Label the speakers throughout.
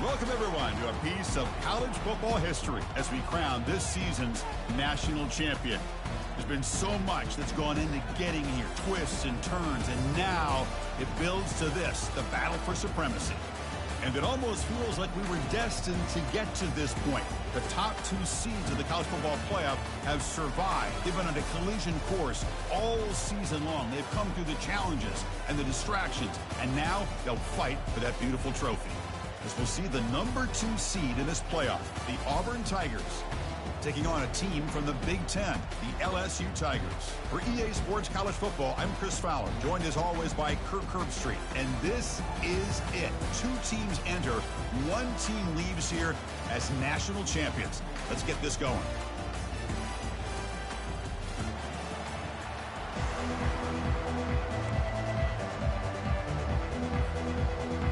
Speaker 1: Welcome, everyone, to a piece of college football history as we crown this season's national champion. There's been so much that's gone into getting here, twists and turns, and now it builds to this, the battle for supremacy. And it almost feels like we were destined to get to this point. The top two seeds of the college football playoff have survived. They've been on a collision course all season long. They've come through the challenges and the distractions, and now they'll fight for that beautiful trophy. As we'll see the number 2 seed in this playoff, the Auburn Tigers, taking on a team from the Big Ten, the LSU Tigers. For EA Sports College Football, I'm Chris Fowler, joined as always by Kirk Herbstreit. And this is it. 2 teams enter, 1 team leaves here as national champions. Let's get this going.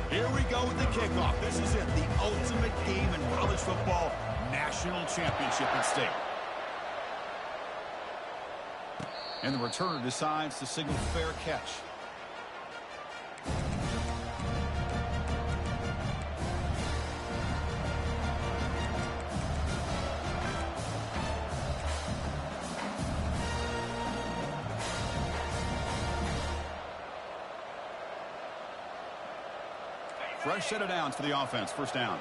Speaker 1: Here we go with the kickoff. This is it, the ultimate game in college football. National championship at stake. And the returner decides to signal fair catch. Fresh set of downs for the offense. First down.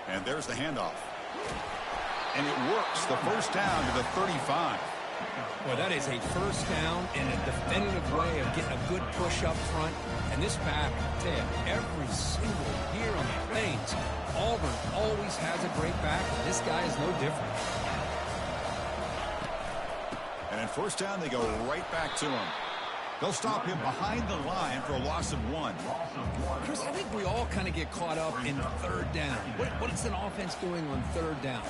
Speaker 1: And there's the handoff. And it works. The first down to the 35.
Speaker 2: Well, that is a first down in a definitive way of getting a good push up front. And this back, I tell you, every single year on the Plains, Auburn always has a great back, and this guy is no different.
Speaker 1: And in first down, they go right back to him. They'll stop him behind the line for a loss of 1.
Speaker 2: Chris, I think we all kind of get caught up in third down. What's an offense doing on third down?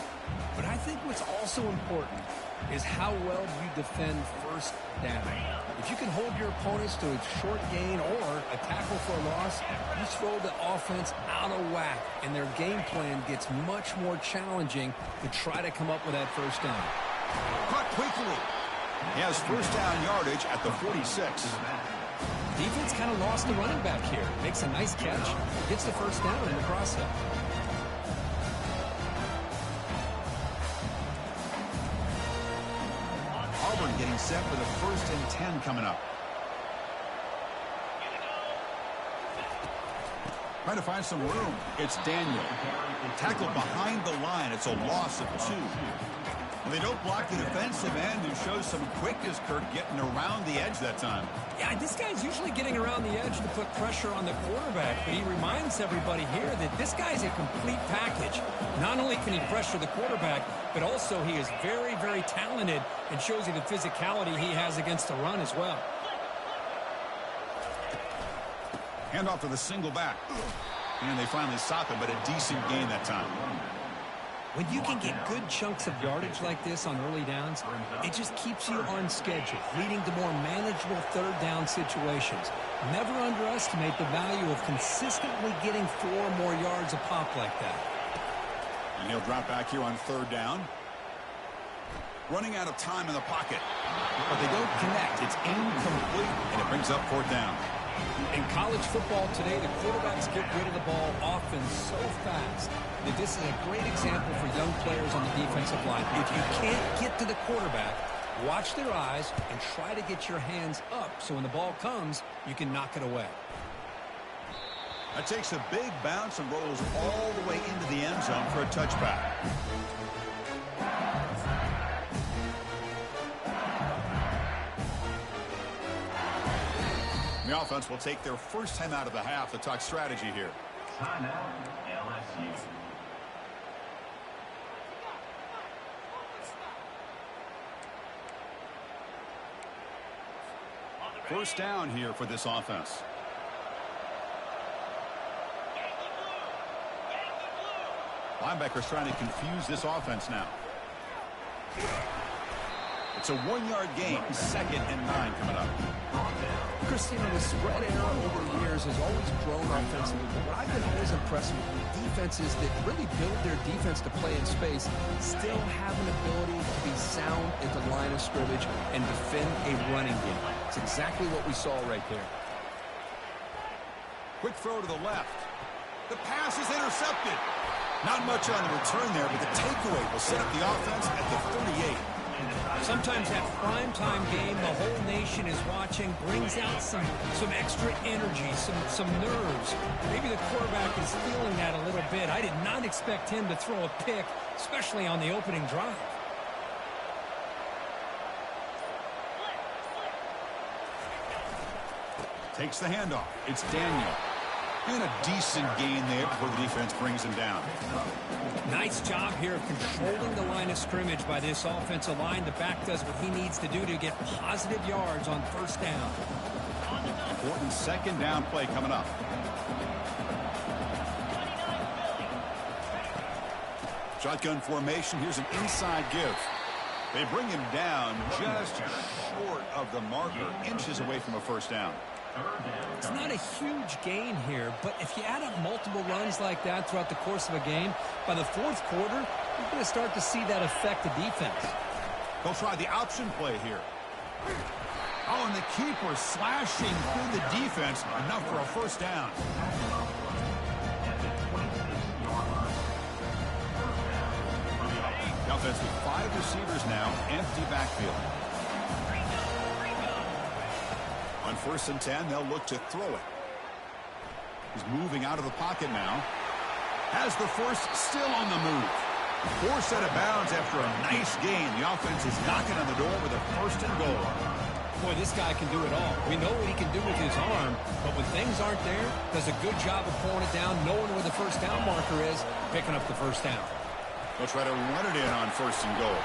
Speaker 2: But I think what's also important is how well do you defend first down. If you can hold your opponents to a short gain or a tackle for a loss, you throw the offense out of whack, and their game plan gets much more challenging to try to come up with that first down.
Speaker 1: Caught quickly. He has first down yardage at the 46.
Speaker 2: Defense kind of lost the running back here. Makes a nice catch. Gets the first down in the process.
Speaker 1: Auburn getting set for the 1st and 10 coming up. Trying to find some room. It's Daniel. Tackled behind the line. It's a loss of 2. And they don't block the defensive end, who shows some quickness, Kirk, getting around the edge that time.
Speaker 2: Yeah, this guy's usually getting around the edge to put pressure on the quarterback, but he reminds everybody here that this guy's a complete package. Not only can he pressure the quarterback, but also he is very, very talented and shows you the physicality he has against the run as well.
Speaker 1: Handoff to the single back. And they finally stop him, but a decent gain that time.
Speaker 2: When you can get good chunks of yardage like this on early downs, it just keeps you on schedule, leading to more manageable third down situations. Never underestimate the value of consistently getting 4 more yards a pop like that.
Speaker 1: And he'll drop back here on third down. Running out of time in the pocket. But they don't connect. It's incomplete, and it brings up 4th down.
Speaker 2: In college football today, the quarterbacks get rid of the ball often so fast that this is a great example for young players on the defensive line. If you can't get to the quarterback, watch their eyes and try to get your hands up so when the ball comes, you can knock it away.
Speaker 1: That takes a big bounce and rolls all the way into the end zone for a touchback. The offense will take their first time out of the half to talk strategy here.
Speaker 3: LSU.
Speaker 1: First down here for this offense. Linebackers trying to confuse this offense now. It's a 1-yard gain, 2nd and 9 coming up.
Speaker 2: Christina, the spread era over the years has always grown offensively, but what I've been always impressed with defenses that really build their defense to play in space still have an ability to be sound at the line of scrimmage and defend a running game. It's exactly what we saw right there.
Speaker 1: Quick throw to the left. The pass is intercepted. Not much on the return there, but the takeaway will set up the offense at the 38.
Speaker 2: Sometimes that primetime game, the whole nation is watching, brings out some extra energy, some nerves. Maybe the quarterback is feeling that a little bit. I did not expect him to throw a pick, especially on the opening drive.
Speaker 1: Takes the handoff. It's Daniel. And a decent gain there before the defense brings him down.
Speaker 2: Nice job here of controlling the line of scrimmage by this offensive line. The back does what he needs to do to get positive yards on first down.
Speaker 1: Important second down play coming up. Shotgun formation. Here's an inside give. They bring him down just short of the marker, inches away from a first down.
Speaker 2: It's not a huge gain here, but if you add up multiple runs like that throughout the course of a game, by the fourth quarter, you're going to start to see that affect the defense.
Speaker 1: They'll try the option play here. Oh, and the keeper slashing through the defense, enough for a first down. The offense with 5 receivers now, empty backfield. On 1st and 10, they'll look to throw it. He's moving out of the pocket now. Has the force still on the move. Force out of bounds after a nice gain. The offense is knocking on the door with a 1st and goal.
Speaker 2: Boy, this guy can do it all. We know what he can do with his arm, but when things aren't there, does a good job of pulling it down, knowing where the first down marker is, picking up the first down.
Speaker 1: They'll try to run it in on 1st and goal.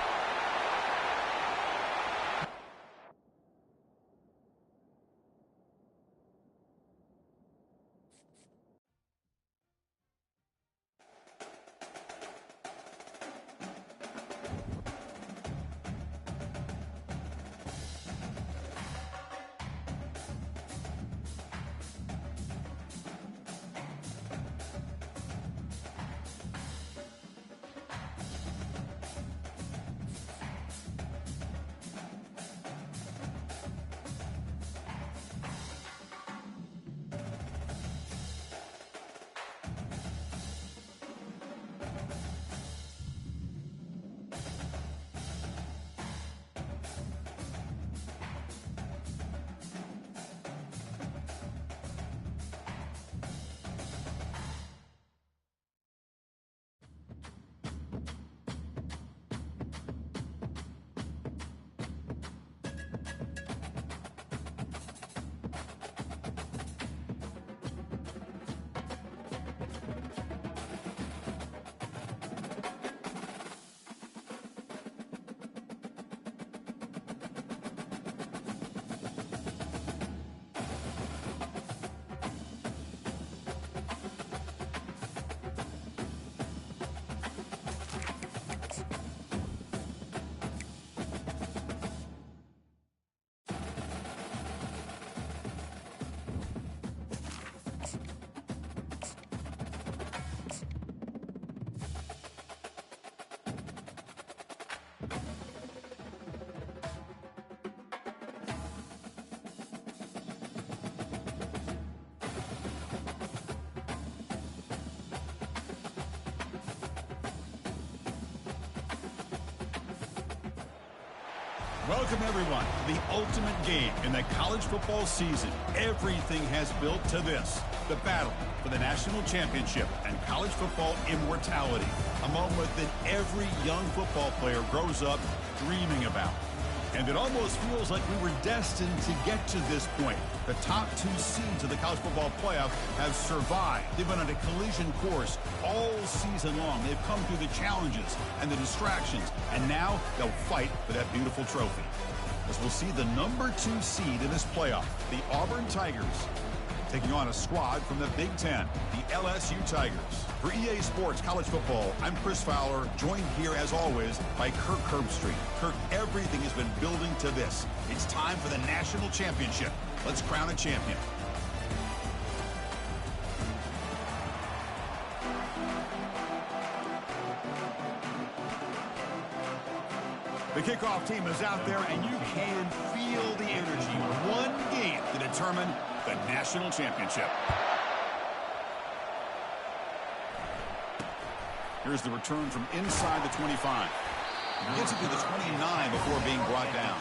Speaker 1: Welcome, everyone, to the ultimate game in the college football season. Everything has built to this, the battle for the national championship and college football immortality, a moment that every young football player grows up dreaming about. And it almost feels like we were destined to get to this point. The top 2 seeds of the college football playoff have survived. They've been on a collision course all season long. They've come through the challenges and the distractions, and now they'll fight for that beautiful trophy. As we'll see the number 2 seed in this playoff, the Auburn Tigers, taking on a squad from the Big Ten, the LSU Tigers. For EA Sports College Football, I'm Chris Fowler, joined here as always by Kirk Herbstreit. Kirk, everything has been building to this. It's time for the national championship. Let's crown a champion. The kickoff team is out there, and you can feel the energy. One game to determine the national championship. Here's the return from inside the 25. He gets it to the 29 before being brought down.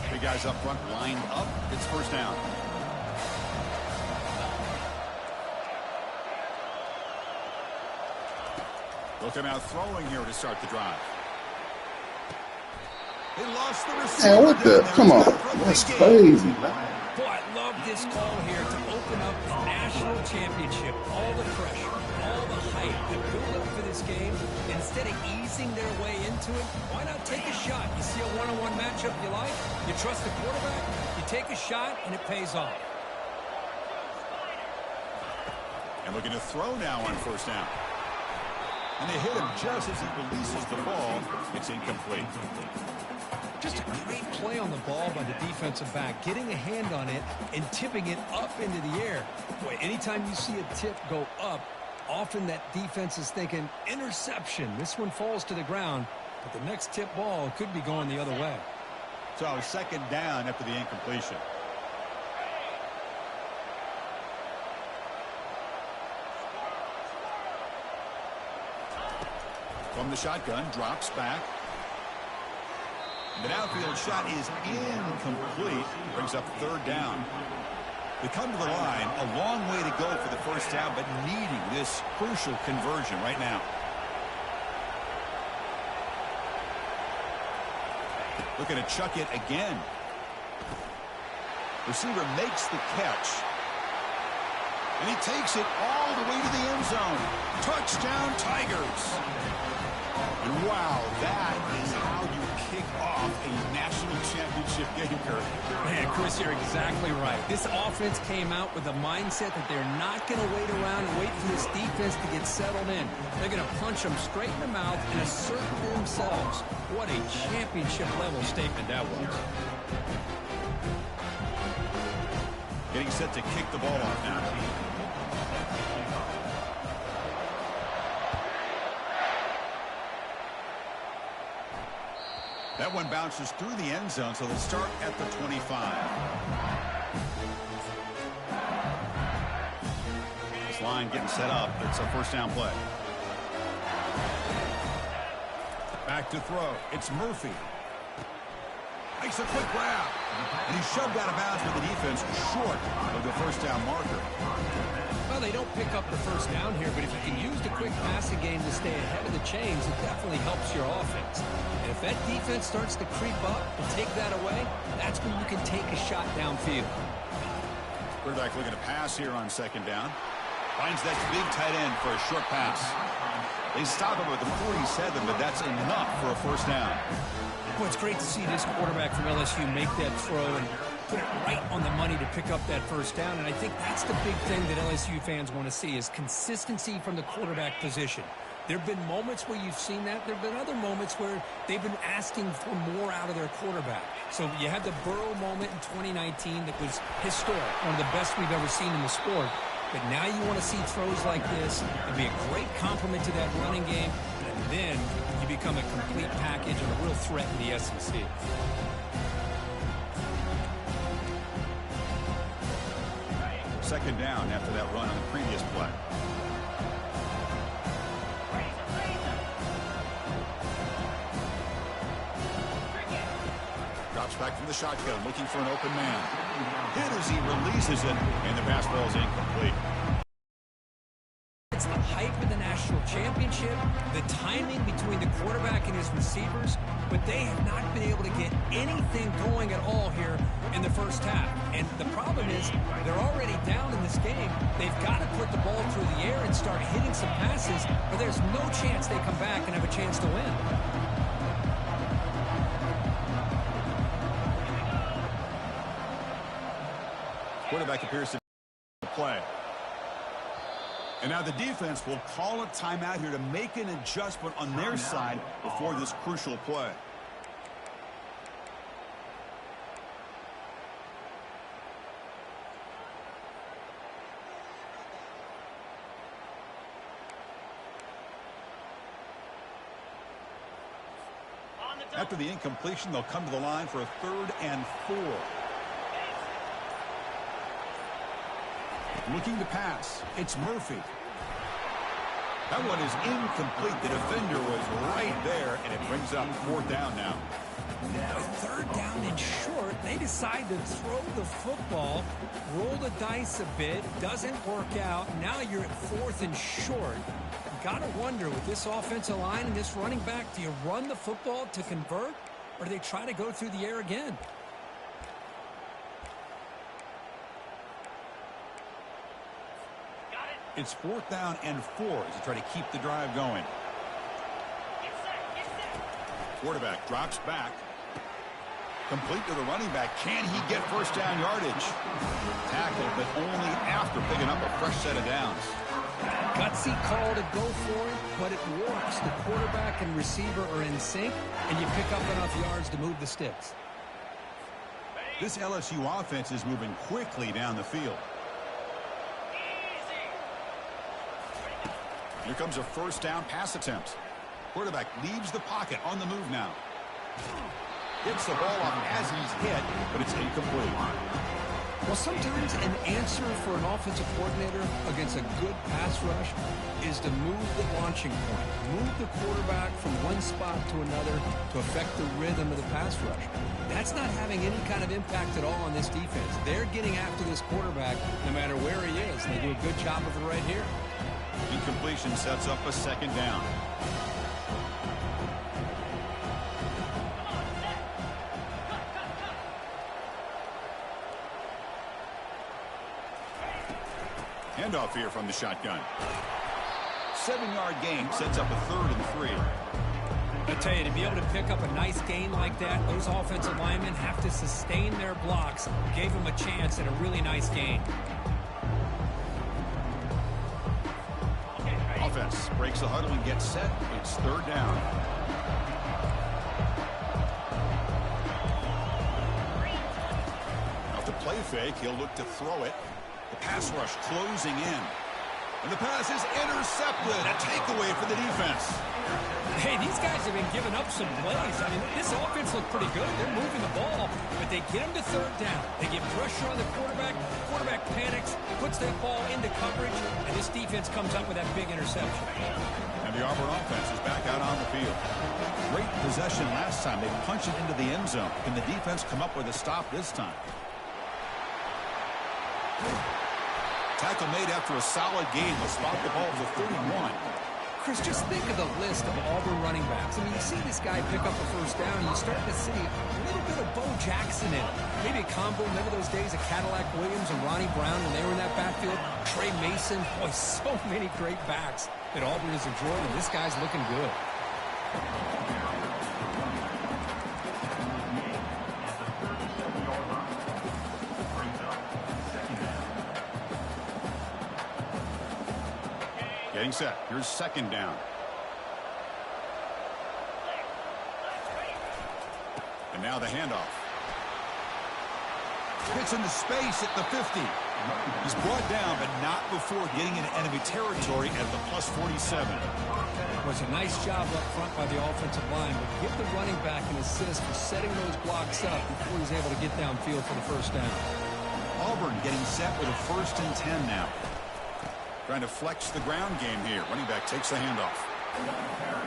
Speaker 1: Three guys up front lined up. It's first down. Looking out throwing here to start the drive. He lost the receiver.
Speaker 3: Man, what the? Come on. That's crazy, man.
Speaker 2: Boy, I love this call here to open up the national championship. All the pressure, all the hype that built up for this game. Instead of easing their way into it, why not take a shot? You see a one-on-one matchup you like? You trust the quarterback? You take a shot, and it pays off.
Speaker 1: And looking to throw now on first down. And they hit him just as he releases the ball. It's incomplete.
Speaker 2: Just a great play on the ball by the defensive back, getting a hand on it and tipping it up into the air. Boy, anytime you see a tip go up, often that defense is thinking interception. This one falls to the ground, but the next tip ball could be going the other way.
Speaker 1: So second down after the incompletion. From the shotgun, drops back. The downfield shot is incomplete. Brings up third down. They come to the line, a long way to go for the first down, but needing this crucial conversion right now. Looking to chuck it again. Receiver makes the catch. And he takes it all the way to the end zone. Touchdown, Tigers. And wow, that is how you kick off a national championship game, Kirk.
Speaker 2: Man, Chris, you're exactly right. This offense came out with a mindset that they're not going to wait around and wait for this defense to get settled in. They're going to punch them straight in the mouth and assert for themselves. What a championship-level statement that was.
Speaker 1: Getting set to kick the ball off now. That one bounces through the end zone, so they'll start at the 25. This line getting set up. It's a first down play. Back to throw. It's Murphy. Makes a quick grab. And he's shoved out of bounds with the defense short of the first down marker.
Speaker 2: Well, they don't pick up the first down here, but if you can use the quick passing game to stay ahead of the chains, it definitely helps your offense. And if that defense starts to creep up and take that away, that's when you can take a shot downfield.
Speaker 1: Quarterback looking to pass here on second down. Finds that big tight end for a short pass. They stop him with the 47, but that's enough for a first down.
Speaker 2: Well, it's great to see this quarterback from LSU make that throw and put it right on the money to pick up that first down. And I think that's the big thing that LSU fans want to see is consistency from the quarterback position. There have been moments where you've seen that. There have been other moments where they've been asking for more out of their quarterback. So you had the Burrow moment in 2019 that was historic, one of the best we've ever seen in the sport. But now you want to see throws like this. It'd be a great complement to that running game. And then you become a complete package and a real threat in the SEC.
Speaker 1: Second down after that run on the previous play. Drops back from the shotgun, looking for an open man. Hit as he releases it, and the pass ball is incomplete.
Speaker 2: It's the hype of the national championship, the timing between the quarterback and his receivers, but they have not been able to get anything going at all here in the first half. And the problem is they're already down in this game. They've got to put the ball through the air and start hitting some passes, or there's no chance they come back and have a chance to win.
Speaker 1: Quarterback appears to play. And now the defense will call a timeout here to make an adjustment on their side before this crucial play.
Speaker 4: On the
Speaker 1: After the incompletion, they'll come to the line for a 3rd and 4. Looking to pass. It's Murphy. That one is incomplete. The defender was right there, and it brings up 4th down now.
Speaker 2: Now, 3rd down and short, they decide to throw the football, roll the dice a bit, doesn't work out. Now you're at 4th and short. Got to wonder, with this offensive line and this running back, do you run the football to convert, or do they try to go through the air again?
Speaker 1: It's 4th down and 4 as they try to keep the drive going. Quarterback drops back. Complete to the running back. Can he get 1st down yardage? Tackle, but only after picking up a fresh set of downs.
Speaker 2: Gutsy call to go for it, but it works. The quarterback and receiver are in sync, and you pick up enough yards to move the sticks.
Speaker 1: This LSU offense is moving quickly down the field. Here comes a 1st down pass attempt. Quarterback leaves the pocket on the move now. Gets the ball off as he's hit, but it's incomplete.
Speaker 2: Well, sometimes an answer for an offensive coordinator against a good pass rush is to move the launching point. Move the quarterback from one spot to another to affect the rhythm of the pass rush. That's not having any kind of impact at all on this defense. They're getting after this quarterback no matter where he is, and they do a good job of it right here.
Speaker 1: Incompletion sets up a 2nd down. Handoff here from the shotgun. 7-yard gain sets up a 3rd and 3.
Speaker 2: I tell you, to be able to pick up a nice gain like that, those offensive linemen have to sustain their blocks. Gave them a chance at a really nice gain.
Speaker 1: Offense breaks the huddle and gets set. It's 3rd down. Off the play fake, he'll look to throw it. The pass rush closing in. And the pass is intercepted. A takeaway for the defense.
Speaker 2: Hey, these guys have been giving up some plays. I mean, this offense looked pretty good. They're moving the ball, but they get them to 3rd down. They get pressure on the quarterback. Quarterback panics, puts that ball into coverage, and this defense comes up with that big interception.
Speaker 1: And the Auburn offense is back out on the field. Great possession last time. They punched it into the end zone. Can the defense come up with a stop this time? Tackle made after a solid game. Will spot the ball to 31.
Speaker 2: Chris, just think of the list of Auburn running backs. I mean, you see this guy pick up a 1st down, and you start to see a little bit of Bo Jackson in it. Maybe a combo. Remember those days of Cadillac Williams and Ronnie Brown when they were in that backfield? Trey Mason. Boy, so many great backs that Auburn has enjoyed, and this guy's looking good.
Speaker 1: Getting set. Here's 2nd down. And now the handoff. Gets into space at the 50. He's brought down, but not before getting into enemy territory at the +47.
Speaker 2: It was a nice job up front by the offensive line, but give the running back an assist for setting those blocks up before he was able to get downfield for the 1st down.
Speaker 1: Auburn getting set with a 1st and 10 now. Trying to flex the ground game here. Running back takes the handoff.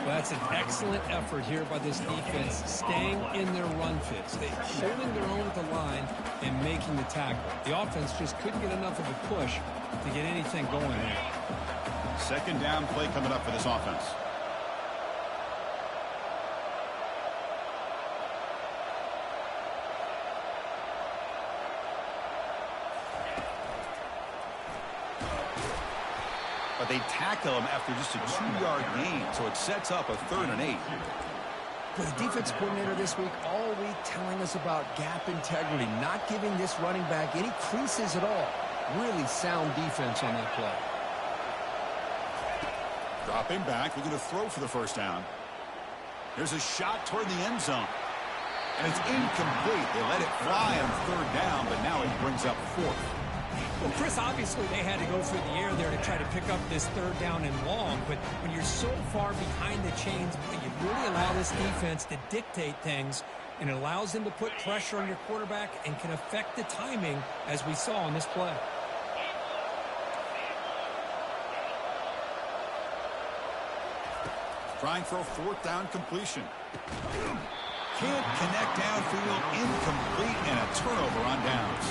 Speaker 2: Well, that's an excellent effort here by this defense, staying in their run fits. They're holding their own at the line and making the tackle. The offense just couldn't get enough of a push to get anything going there.
Speaker 1: 2nd down play coming up for this offense. But they tackle him after just a 2-yard gain, so it sets up a 3rd and 8.
Speaker 2: For the defense coordinator this week, all week telling us about gap integrity, not giving this running back any creases at all. Really sound defense on that play.
Speaker 1: Dropping back, looking to throw for the 1st down. There's a shot toward the end zone. And it's incomplete. They let it fly on 3rd down, but now it brings up 4th.
Speaker 2: Well, Chris, obviously they had to go through the air there to try to pick up this third down and long, but when you're so far behind the chains, you really allow this defense to dictate things, and it allows them to put pressure on your quarterback and can affect the timing, as we saw on this play.
Speaker 1: Trying for a fourth down completion. Can't connect downfield, incomplete, and a turnover on downs.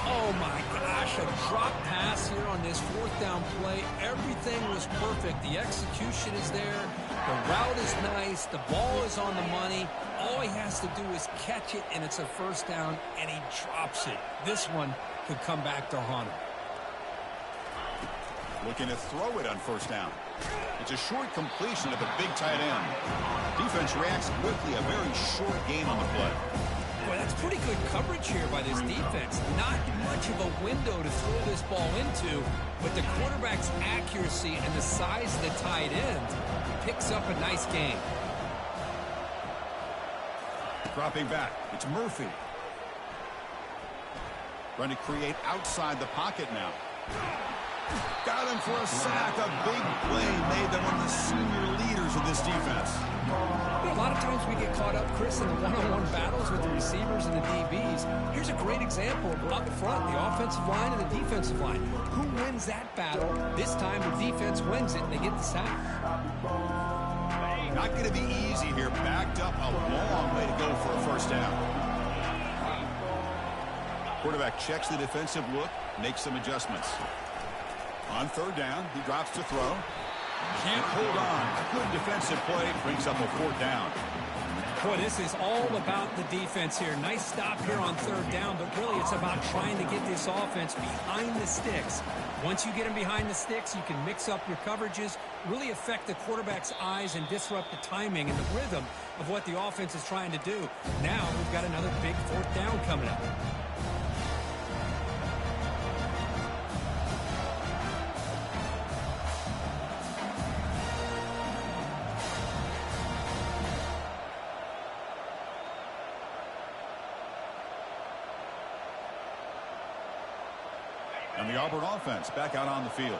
Speaker 2: Oh, my gosh, a drop pass here on this fourth down play. Everything was perfect. The execution is there. The route is nice. The ball is on the money. All he has to do is catch it, and it's a first down, and he drops it. This one could come back to haunt him.
Speaker 1: Looking to throw it on first down. It's a short completion of the big tight end. Defense reacts quickly. A very short game on the play.
Speaker 2: Boy, that's pretty good coverage here by this defense. Not much of a window to throw this ball into, but the quarterback's accuracy and the size of the tight end picks up a nice game.
Speaker 1: Dropping back, it's Murphy. Trying to create outside the pocket now. Got him for a sack. A big play made them one of the senior leaders of this defense.
Speaker 2: A lot of times we get caught up, Chris, in the one-on-one battles with the receivers and the DBs. Here's a great example of up front, the offensive line and the defensive line. Who wins that battle? This time the defense wins it, and they get the sack.
Speaker 1: Not going to be easy here. Backed up a long way to go for a first down. Quarterback checks the defensive look, makes some adjustments. On third down, he drops to throw. Can't hold on. Good defensive play. Brings up a fourth down.
Speaker 2: Boy, this is all about the defense here. Nice stop here on third down, but really it's about trying to get this offense behind the sticks. Once you get them behind the sticks, you can mix up your coverages, really affect the quarterback's eyes and disrupt the timing and the rhythm of what the offense is trying to do. Now we've got another big fourth down coming up.
Speaker 1: And the Auburn offense back out on the field.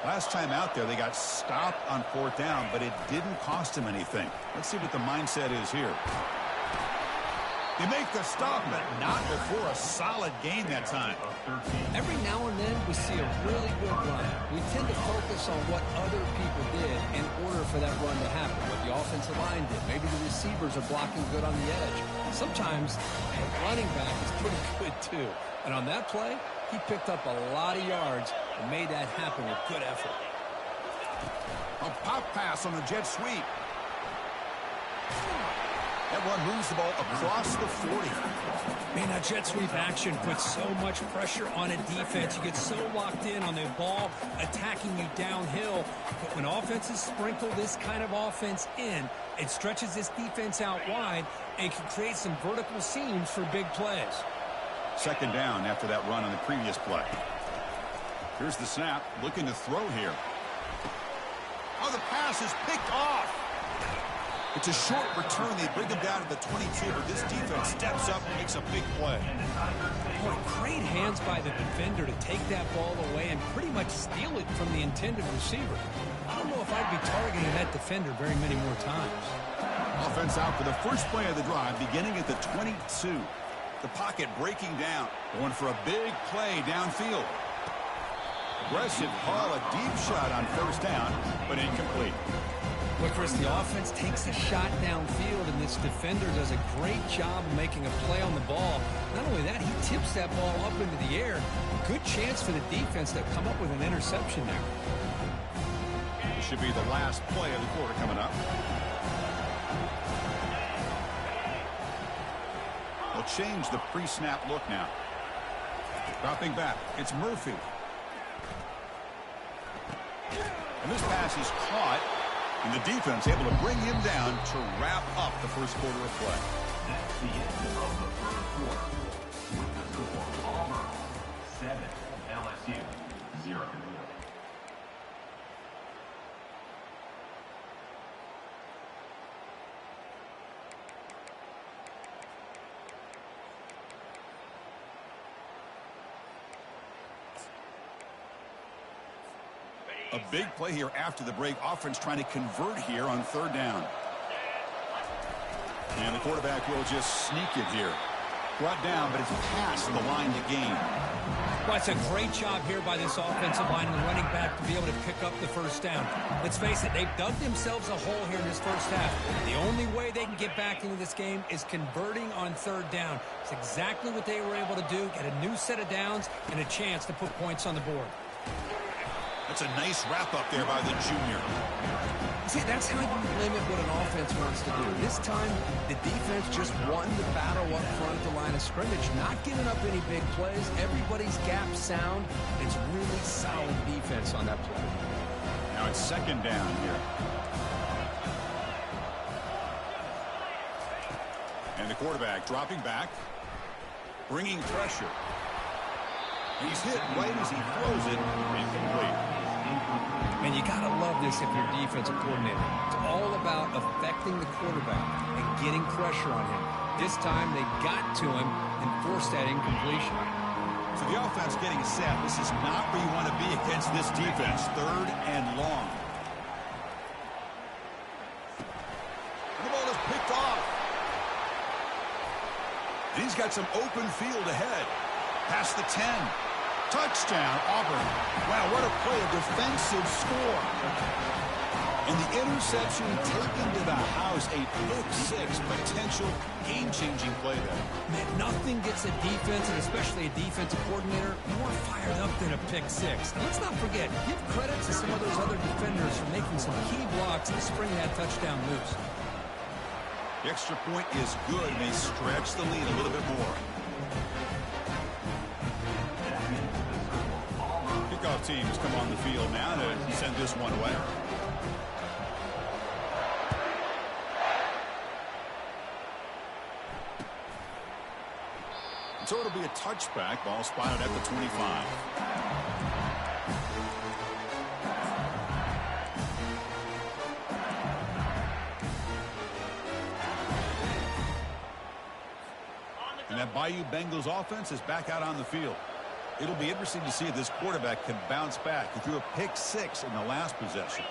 Speaker 1: Last time out there, they got stopped on fourth down, but it didn't cost them anything. Let's see what the mindset is here. They make the stop, but not before a solid game that time.
Speaker 2: Every now and then, we see a really good run. We tend to focus on what other people did in order for that run to happen, what the offensive line did. Maybe the receivers are blocking good on the edge. Sometimes a running back is pretty good, too. And on that play, he picked up a lot of yards and made that happen with good effort.
Speaker 1: A pop pass on the jet sweep. That one moves the ball across the 40.
Speaker 2: Man, that jet sweep action puts so much pressure on a defense. You get so locked in on the ball attacking you downhill. But when offenses sprinkle this kind of offense in, it stretches this defense out wide and can create some vertical seams for big plays.
Speaker 1: Second down after that run on the previous play. Here's the snap, looking to throw here. Oh, the pass is picked off. It's a short return. They bring him down to the 22, but this defense steps up and makes a big play.
Speaker 2: Boy, great hands by the defender to take that ball away and pretty much steal it from the intended receiver. I don't know if I'd be targeting that defender very many more times.
Speaker 1: Offense out for the first play of the drive, beginning at the 22. The pocket breaking down, going for a big play downfield. Aggressive haul, a deep shot on first down, but incomplete.
Speaker 2: Well, Chris, the offense takes a shot downfield, and this defender does a great job of making a play on the ball. Not only that, he tips that ball up into the air. Good chance for the defense to come up with an interception there.
Speaker 1: This should be the last play of the quarter coming up. They'll change the pre-snap look now. Dropping back, it's Murphy. And this pass is caught, and the defense able to bring him down to wrap up the first quarter of play.
Speaker 4: That's the end of the first quarter. With the score, Auburn 7, LSU 0.
Speaker 1: A big play here after the break. Offense trying to convert here on third down. And the quarterback will just sneak it here. Brought down, but it's past the line to gain.
Speaker 2: Well, it's a great job here by this offensive line and the running back to be able to pick up the first down. Let's face it, they've dug themselves a hole here in this first half. The only way they can get back into this game is converting on third down. It's exactly what they were able to do, get a new set of downs and a chance to put points on the board.
Speaker 1: That's a nice wrap-up there by the junior.
Speaker 2: See, that's how you limit what an offense wants to do. This time, the defense just won the battle up front at the line of scrimmage, not giving up any big plays. Everybody's gap sound. It's really solid defense on that play.
Speaker 1: Now it's second down here. And the quarterback dropping back, bringing pressure. He's hit right as he throws it. Incomplete.
Speaker 2: And you got to love this if you're a defensive coordinator. It's all about affecting the quarterback and getting pressure on him. This time they got to him and forced that incompletion.
Speaker 1: So the offense getting set. This is not where you want to be against this defense. Third and long. And the ball is picked off. And he's got some open field ahead. Past the 10. Touchdown, Auburn. Wow, what a play, a defensive score. And the interception taken to the house, a pick-6 potential game-changing play there.
Speaker 2: Man, nothing gets a defense, and especially a defensive coordinator, more fired up than a pick-6. And let's not forget, give credit to some of those other defenders for making some key blocks to spring that touchdown loose.
Speaker 1: The extra point is good, and they stretch the lead a little bit more. Kickoff teams come on the field now to send this one away. So it'll be a touchback. Ball spotted at the 25. And that Bayou Bengals offense is back out on the field. It'll be interesting to see if this quarterback can bounce back. He threw a pick-6 in the last possession.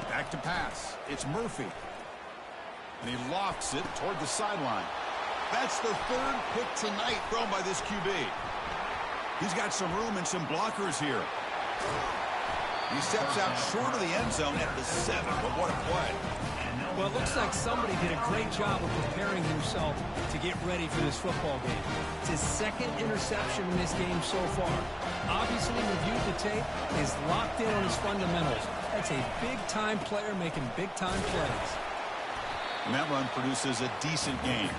Speaker 1: Back to pass. It's Murphy. And he lofts it toward the sideline. That's the third pick tonight thrown by this QB. He's got some room and some blockers here. He steps out short of the end zone at the 7, but what a play.
Speaker 2: Well, it looks like somebody did a great job of preparing himself to get ready for this football game. It's his second interception in this game so far. Obviously, reviewed the tape, is locked in on his fundamentals. That's a big-time player making big-time plays.
Speaker 1: And that run produces a decent game.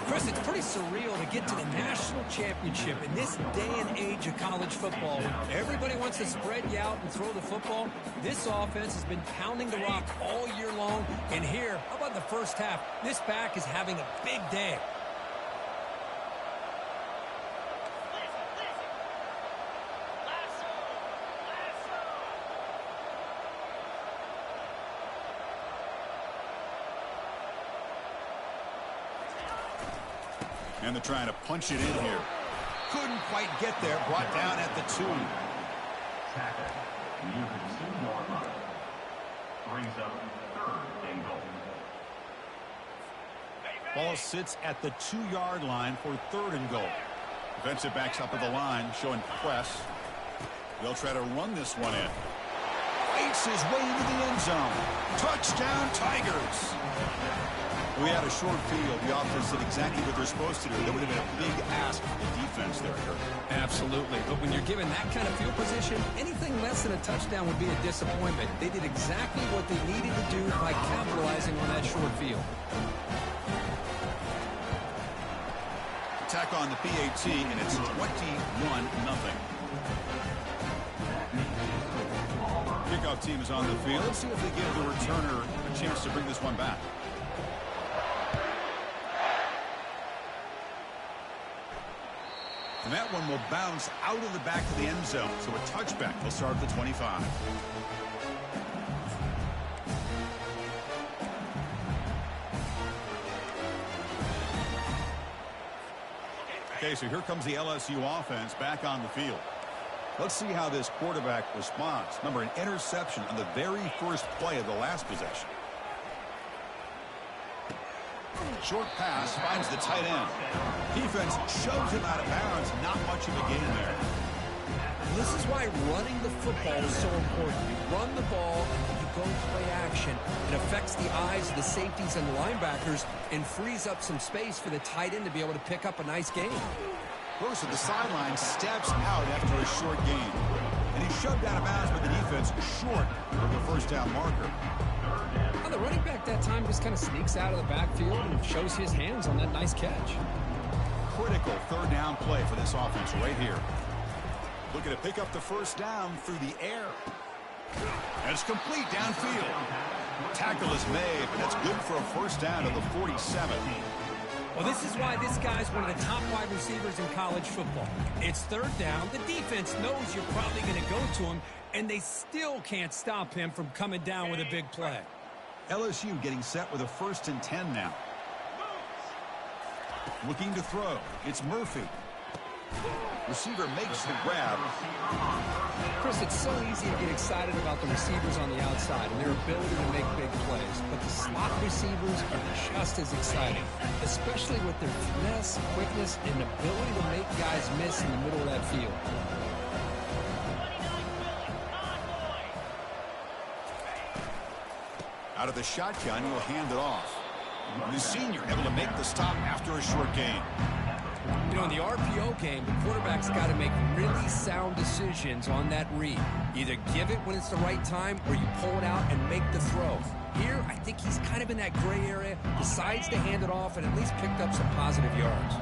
Speaker 2: Chris, it's pretty surreal to get to the national championship in this day and age of college football. Everybody wants to spread you out and throw the football. This offense has been pounding the rock all year long. And here, how about the first half? This back is having a big day.
Speaker 1: And they're trying to punch it in here. Couldn't quite get there. Brought down at the 2.
Speaker 4: Tackle near the 2-yard line. Brings up 3rd and goal.
Speaker 1: Ball sits at the 2-yard line for 3rd and goal. Defensive backs up at the line, showing press. They'll try to run this one in. Fights his way into the end zone. Touchdown, Tigers. We had a short field. The offense did exactly what they're supposed to do. That would have been a big ask for the defense there, Kirk.
Speaker 2: Absolutely. But when you're given that kind of field position, anything less than a touchdown would be a disappointment. They did exactly what they needed to do by capitalizing on that short field.
Speaker 1: Attack on the PAT, and it's 21-0. Kickoff team is on the field. Let's see if they give the returner a chance to bring this one back. And that one will bounce out of the back of the end zone. So a touchback will start at the 25. Okay, so here comes the LSU offense back on the field. Let's see how this quarterback responds. Remember, an interception on the very first play of the last possession. Short pass finds the tight end. Defense shoves him out of bounds. Not much of a gain there.
Speaker 2: This is why running the football is so important. You run the ball, you go play action. It affects the eyes of the safeties and the linebackers and frees up some space for the tight end to be able to pick up a nice gain.
Speaker 1: Burst at the sideline, steps out after a short gain. And he's shoved out of bounds by the defense short of the first down marker.
Speaker 2: Well, the running back that time just kind of sneaks out of the backfield and shows his hands on that nice catch.
Speaker 1: Critical third down play for this offense right here. Looking to pick up the first down through the air. And it's complete downfield. Tackle is made, but that's good for a first down to the 47.
Speaker 2: Well, this is why this guy's one of the top wide receivers in college football. It's third down. The defense knows you're probably going to go to him, and they still can't stop him from coming down with a big play.
Speaker 1: LSU getting set with a 1st and 10 now. Looking to throw. It's Murphy. Receiver makes the grab.
Speaker 2: Chris, it's so easy to get excited about the receivers on the outside and their ability to make big plays. But the slot receivers are just as exciting, especially with their finesse, quickness, and ability to make guys miss in the middle of that field.
Speaker 1: Out of the shotgun, he'll hand it off. The senior able to make the stop after a short gain.
Speaker 2: You know, in the RPO game, the quarterback's got to make really sound decisions on that read. Either give it when it's the right time or you pull it out and make the throw. Here, I think he's kind of in that gray area, decides to hand it off and at least picked up some positive yards.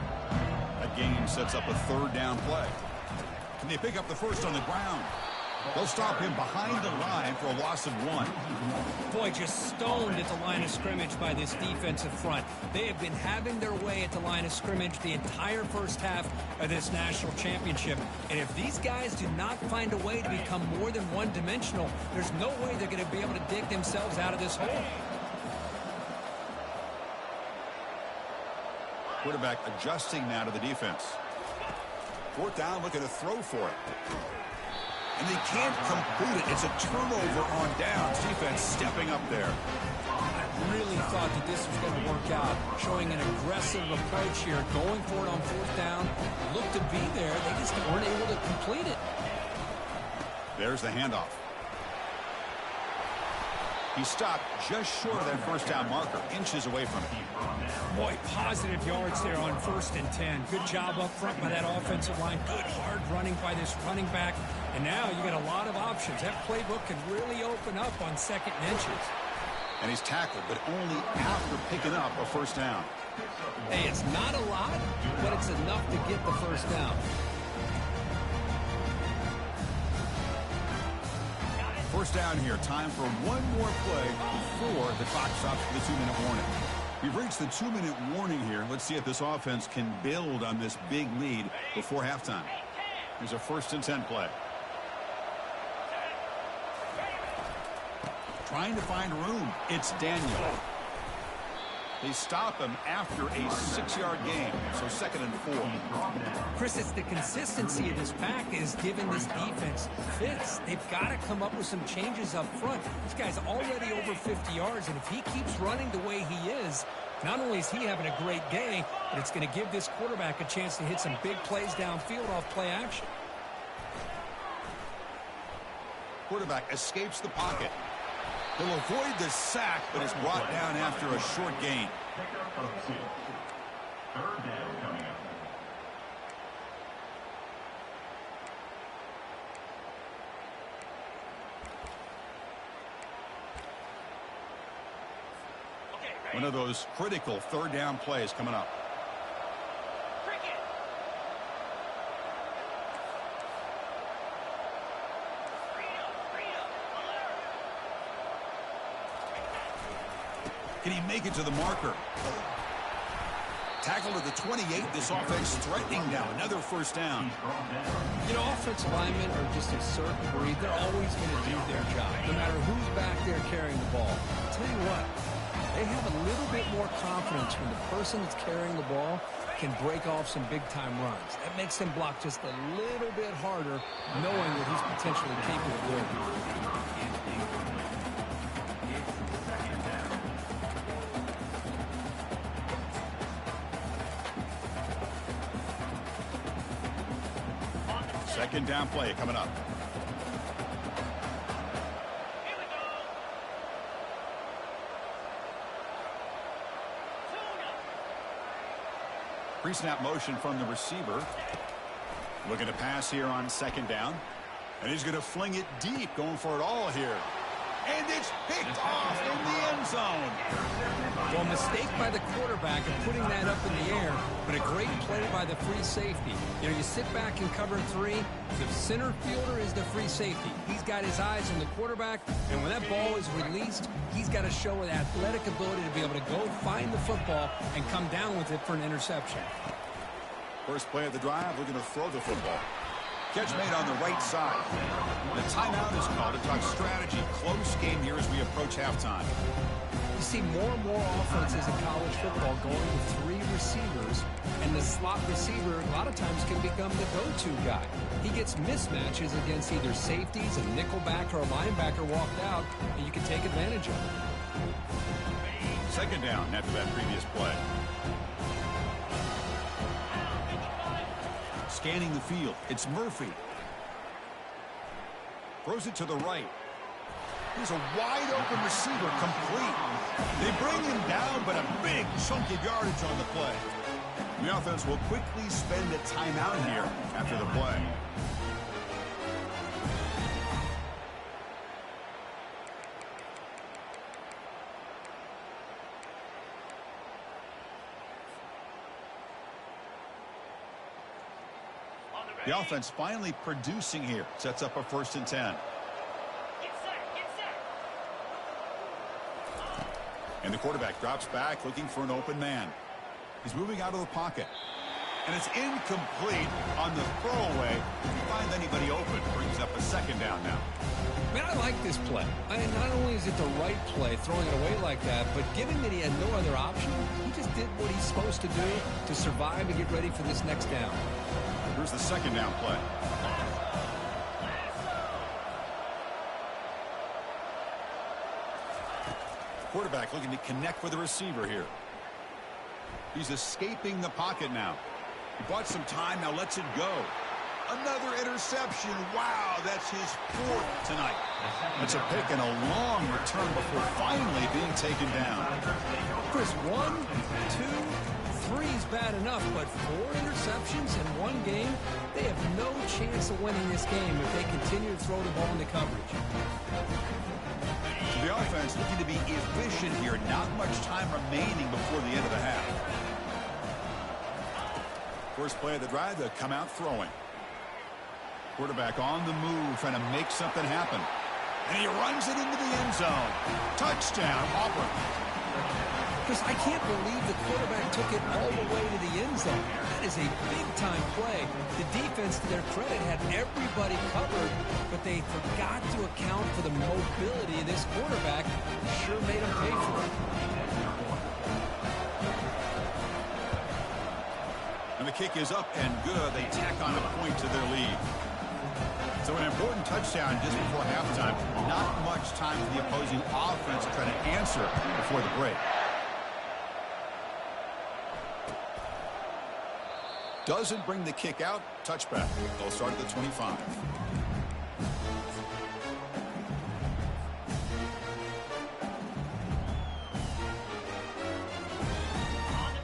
Speaker 1: That gain sets up a third down play. Can they pick up the first on the ground? They'll stop him behind the line for a loss of 1.
Speaker 2: Boy, just stoned at the line of scrimmage by this defensive front. They have been having their way at the line of scrimmage the entire first half of this national championship. And if these guys do not find a way to become more than one-dimensional, there's no way they're going to be able to dig themselves out of this hole.
Speaker 1: Quarterback adjusting now to the defense. 4th down, looking to throw for it. And they can't complete it. It's a turnover on downs. Defense stepping up there.
Speaker 2: I really thought that this was going to work out, showing an aggressive approach here, going for it on 4th down. Looked to be there. They just weren't able to complete it.
Speaker 1: There's the handoff. He stopped just short of that first down marker, inches away from it.
Speaker 2: Boy, positive yards there on 1st and 10. Good job up front by that offensive line. Good hard running by this running back. And now you got a lot of options. That playbook can really open up on 2nd and inches.
Speaker 1: And he's tackled, but only after picking up a first down.
Speaker 2: Hey, it's not a lot, but it's enough to get the first down.
Speaker 1: First down here. Time for one more play before the clock stops for the 2-minute warning. We've reached the 2-minute warning here. Let's see if this offense can build on this big lead before halftime. Here's a 1st and 10 play. Trying to find room. It's Daniel. They stop him after a 6-yard gain, so 2nd and 4.
Speaker 2: Chris, it's the consistency of this pack is giving this defense fits. They've got to come up with some changes up front. This guy's already over 50 yards, and if he keeps running the way he is, not only is he having a great day, but it's going to give this quarterback a chance to hit some big plays downfield off play action.
Speaker 1: Quarterback escapes the pocket. He'll avoid the sack, but is brought down after a short gain.
Speaker 4: Third down coming up.
Speaker 1: One of those critical third down plays coming up. Can he make it to the marker? Tackle to the 28. This offense threatening now. Another first down.
Speaker 2: You know, offensive linemen are just a certain breed. They're always going to do their job, no matter who's back there carrying the ball. I'll tell you what, They have a little bit more confidence when the person that's carrying the ball can break off some big-time runs. That makes them block just a little bit harder, knowing that he's potentially capable of doing it.
Speaker 1: Second down play coming up. Pre-snap motion from the receiver. Looking to pass here on second down. And he's going to fling it deep, going for it all here. And it's picked off in the end zone.
Speaker 2: Well, a mistake by the quarterback of putting that up in the air, but a great play by the free safety. You know, you sit back and cover three. The center fielder is the free safety. He's got his eyes on the quarterback, and when that ball is released, he's got to show an athletic ability to be able to go find the football and come down with it for an interception.
Speaker 1: First play of the drive, looking to throw the football. Catch made on the right side. The timeout is called to talk strategy. Close game here as we approach halftime.
Speaker 2: You see more and more offenses in college football going with three receivers, and the slot receiver a lot of times can become the go-to guy. He gets mismatches against either safeties, a nickelback, or a linebacker walked out, and you can take advantage of it.
Speaker 1: Second down after that previous play. Scanning the field, it's Murphy. Throws it to the right. Here's a wide-open receiver, complete. They bring him down, but a big chunk of yardage on the play. The offense will quickly spend a timeout here after the play. The offense finally producing here. Sets up a 1st and 10. And the quarterback drops back looking for an open man. He's moving out of the pocket. And it's incomplete on the throwaway. If he finds anybody open, brings up a second down now.
Speaker 2: Man, I like this play. Not only is it the right play, throwing it away like that, but given that he had no other option, he just did what he's supposed to do to survive and get ready for this next down.
Speaker 1: Here's the second down play. Quarterback looking to connect with the receiver here. He's escaping the pocket now. He bought some time, now lets it go. Another interception. Wow, that's his 4th tonight. That's a pick and a long return before finally being taken down.
Speaker 2: Chris, 1, 2, 3 is bad enough, but 4 interceptions in one game, they have no chance of winning this game if they continue to throw the ball into coverage.
Speaker 1: The offense looking to be efficient here. Not much time remaining before the end of the half. First play of the drive, they'll come out throwing. Quarterback on the move, trying to make something happen. And he runs it into the end zone. Touchdown, Auburn.
Speaker 2: Chris, I can't believe the quarterback took it all the way to the end zone. That is a big-time play. The defense, to their credit, had everybody covered, but they forgot to account for the mobility of this quarterback. Sure made him pay for it.
Speaker 1: And the kick is up and good. They tack on a point to their lead. So an important touchdown just before halftime. Not much time for the opposing offense to try to answer before the break. Doesn't bring the kick out. Touchback. They'll start at the 25.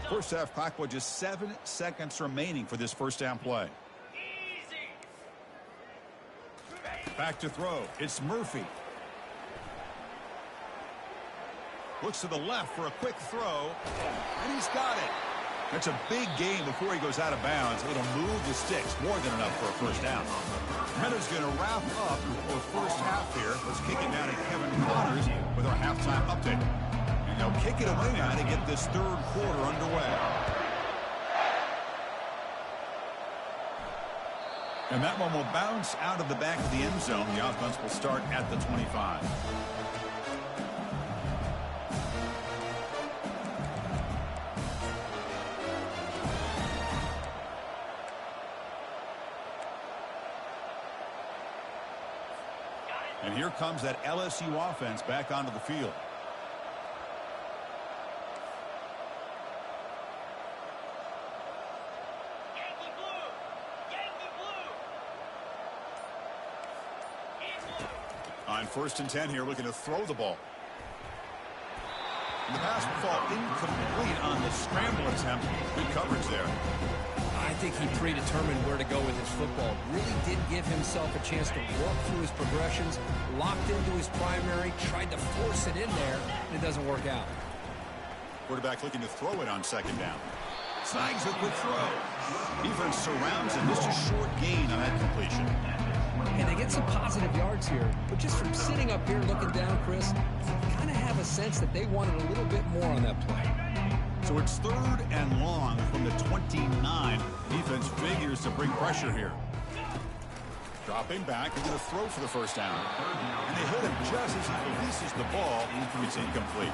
Speaker 1: First half clock with just 7 seconds remaining for this first down play. Back to throw. It's Murphy. Looks to the left for a quick throw. And he's got it. That's a big gain before he goes out of bounds. It'll move the sticks. More than enough for a first down. Meadows going to wrap up the first half here. Let's kick it down to Kevin Connors with our halftime update. And they'll kick it away now to get this third quarter underway. And that one will bounce out of the back of the end zone. The offense will start at the 25. And here comes that LSU offense back onto the field.
Speaker 5: Yankee blue! Yankee blue!
Speaker 1: On 1st and 10 here, looking to throw the ball. And the pass will fall incomplete on the scramble attempt. Good coverage there.
Speaker 2: I think he predetermined where to go with his football. Really did give himself a chance to work through his progressions, locked into his primary, tried to force it in there, and it doesn't work out.
Speaker 1: Quarterback looking to throw it on 2nd down. Snags it with throw. Defense surrounds him. Just a short gain on that completion.
Speaker 2: And they get some positive yards here, but just from sitting up here looking down, Chris, you kind of have a sense that they wanted a little bit more on that play.
Speaker 1: So it's 3rd and long from the 29. Defense figures to bring pressure here. Dropping back, they're going to throw for the 1st down. And they hit him just as he releases the ball. It's incomplete.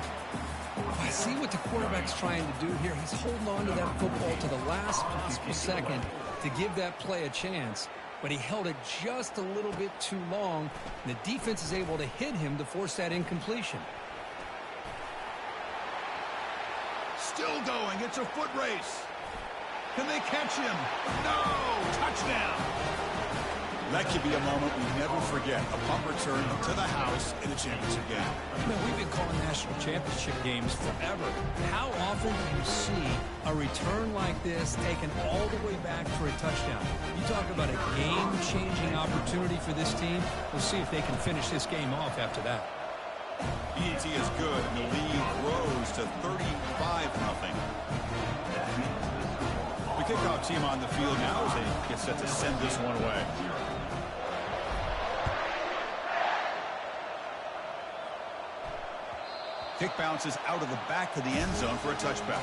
Speaker 2: I see what the quarterback's trying to do here. He's holding on to that football to the last possible second to give that play a chance. But he held it just a little bit too long. And the defense is able to hit him to force that incompletion.
Speaker 1: Still going. It's a foot race. Can they catch him? No! Touchdown! That could be a moment we never forget. A punt return to the house in a championship game.
Speaker 2: Man, we've been calling national championship games forever. How often do you see a return like this taken all the way back for a touchdown? You talk about a game-changing opportunity for this team. We'll see if they can finish this game off after that.
Speaker 1: BAT is good, and the lead grows to 35-0. The kickoff team on the field now as they get set to send this one away. Kick bounces out of the back of the end zone for a touchback.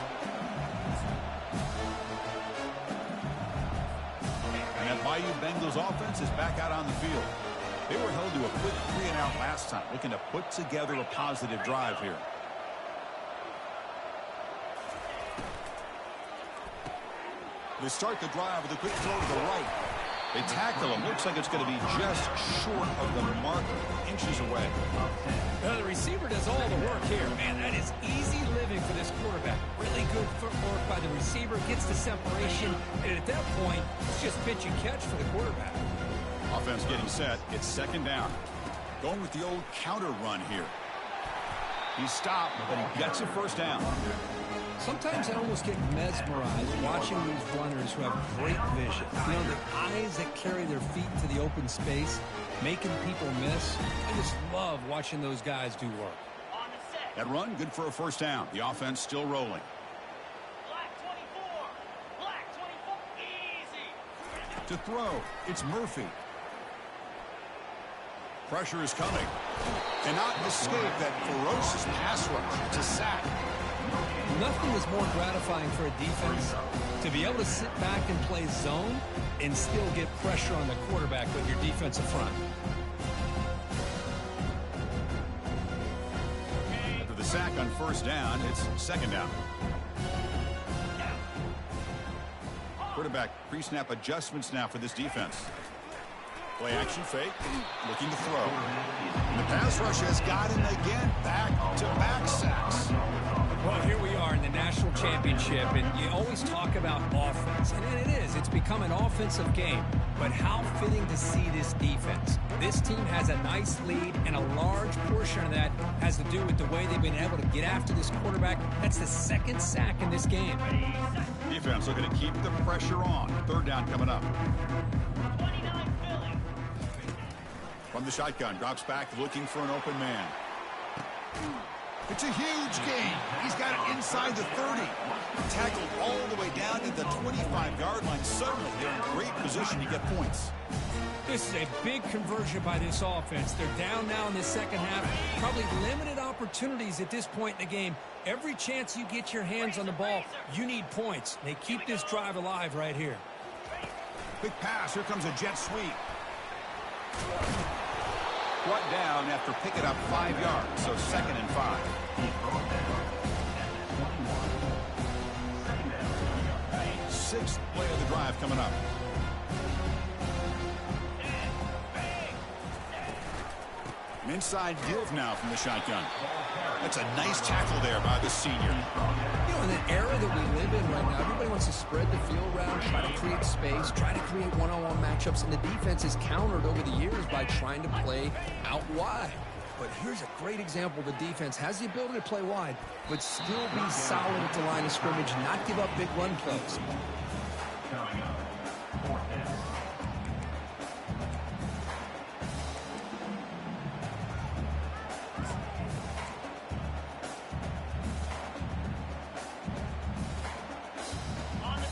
Speaker 1: And that Bayou Bengals offense is back out on the field. They were held to a quick 3-and-out last time, looking to put together a positive drive here. They start the drive with a quick throw to the right. They tackle him. Looks like it's going to be just short of the marker, inches away.
Speaker 2: The receiver does all the work here. Man, that is easy living for this quarterback. Really good footwork by the receiver, gets the separation, and at that point, it's just pitch and catch for the quarterback.
Speaker 1: Offense getting set. It's 2nd down. Going with the old counter run here. He's stopped, but he gets a 1st down.
Speaker 2: Sometimes I almost get mesmerized watching these runners who have great vision. You know, the eyes that carry their feet to the open space, making people miss. I just love watching those guys do work.
Speaker 5: On the set.
Speaker 1: That run, good for a 1st down. The offense still rolling.
Speaker 5: Black 24. Black 24. Easy.
Speaker 1: To throw, it's Murphy. Pressure is coming. Cannot escape that ferocious pass rush. It's a sack.
Speaker 2: Nothing is more gratifying for a defense to be able to sit back and play zone and still get pressure on the quarterback with your defensive front.
Speaker 1: After the sack on 1st down, it's 2nd down. Quarterback pre-snap adjustments now for this defense. Play action fake, looking to throw. And the pass rush has got him again, back-to-back sacks.
Speaker 2: Well, here we are in the national championship, and you always talk about offense, and it is. It's become an offensive game. But how fitting to see this defense. This team has a nice lead, and a large portion of that has to do with the way they've been able to get after this quarterback. That's the 2nd sack in this game.
Speaker 1: Defense looking to keep the pressure on. 3rd down coming up.
Speaker 5: 29 Philly.
Speaker 1: From the shotgun, drops back looking for an open man. It's a huge gain. He's got it inside the 30. Tackled all the way down to the 25-yard line. Suddenly, they're in great position to get points.
Speaker 2: This is a big conversion by this offense. They're down now in the 2nd half. Probably limited opportunities at this point in the game. Every chance you get your hands on the ball, you need points. They keep this drive alive right here.
Speaker 1: Big pass. Here comes a jet sweep. Brought down after picking up 5 yards, so 2nd and 5. 6th play of the drive coming up. An inside give now from the shotgun. That's a nice tackle there by the senior.
Speaker 2: You know, in the era that we live in right now, everybody wants to spread the field around, try to create space, try to create one-on-one matchups, and the defense is countered over the years by trying to play out wide. But here's a great example. The defense has the ability to play wide, but still be solid at the line of scrimmage, not give up big run plays.
Speaker 4: Coming up, 4th down.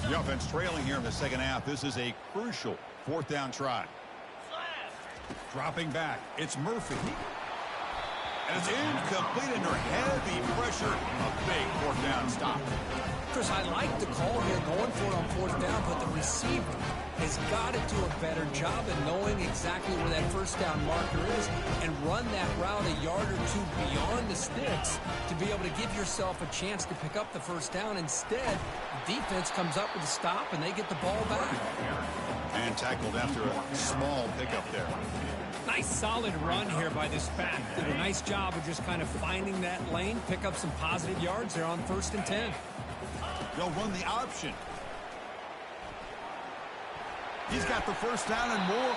Speaker 1: The offense trailing here in the second half. This is a crucial 4th down try. Dropping back. It's Murphy. And it's incomplete under heavy pressure. A big 4th down stop.
Speaker 2: Chris, I like the call here going for it on 4th down, but the receiver has got to do a better job of knowing exactly where that 1st down marker is and run that route a yard or two beyond the sticks to be able to give yourself a chance to pick up the 1st down. Instead, the defense comes up with a stop and they get the ball back.
Speaker 1: And tackled after a small pickup there.
Speaker 2: Nice solid run here by this back. Did a nice job of just kind of finding that lane, pick up some positive yards there on 1st and 10.
Speaker 1: They'll run the option. He's got the 1st down and more.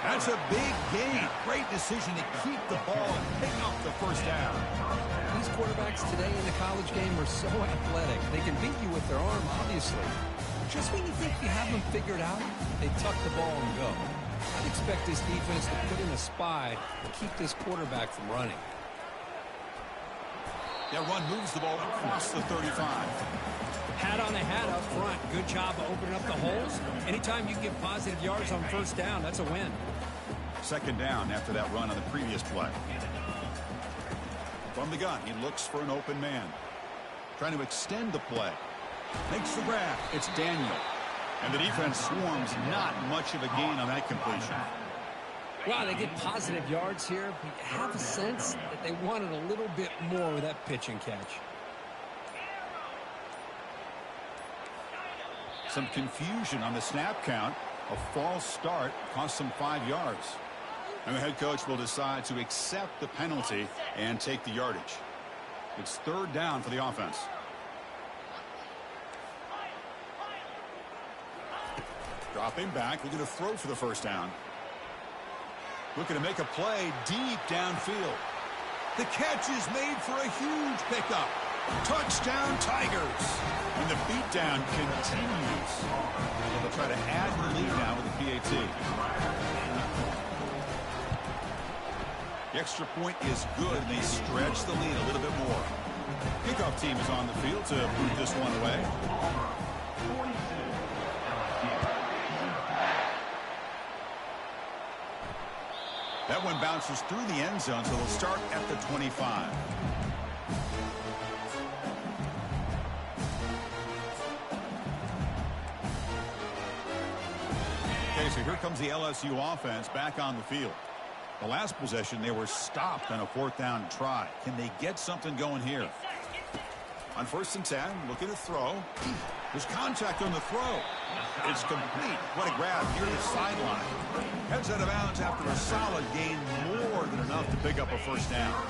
Speaker 1: That's a big gain. Great decision to keep the ball and pick up the 1st down.
Speaker 2: These quarterbacks today in the college game are so athletic. They can beat you with their arm, obviously. Just when you think you have them figured out, they tuck the ball and go. I'd expect this defense to put in a spy to keep this quarterback from running.
Speaker 1: That run moves the ball across the 35.
Speaker 2: Hat on a hat up front. Good job of opening up the holes. Anytime you can get positive yards on 1st down, that's a win.
Speaker 1: 2nd down after that run on the previous play. From the gun, he looks for an open man. Trying to extend the play. Makes the grab. It's Daniel. And the defense swarms. Not much of a gain on that completion.
Speaker 2: Wow, they get positive yards here. But you have a sense that they wanted a little bit more with that pitch and catch.
Speaker 1: Some confusion on the snap count. A false start cost them 5 yards. And the head coach will decide to accept the penalty and take the yardage. It's 3rd down for the offense. Dropping back, looking to throw for the 1st down. Looking to make a play deep downfield. The catch is made for a huge pickup. Touchdown Tigers. And the beatdown continues. They'll try to add the lead now with the PAT. The extra point is good, and they stretch the lead a little bit more. Kickoff team is on the field to move this one away. That one bounces through the end zone, so they'll start at the 25. Okay, so here comes the LSU offense back on the field. The last possession, they were stopped on a 4th down try. Can they get something going here? On 1st and 10, looking to throw. There's contact on the throw. It's complete. What a grab near the sideline. Heads out of bounds after a solid gain, more than enough to pick up a 1st down.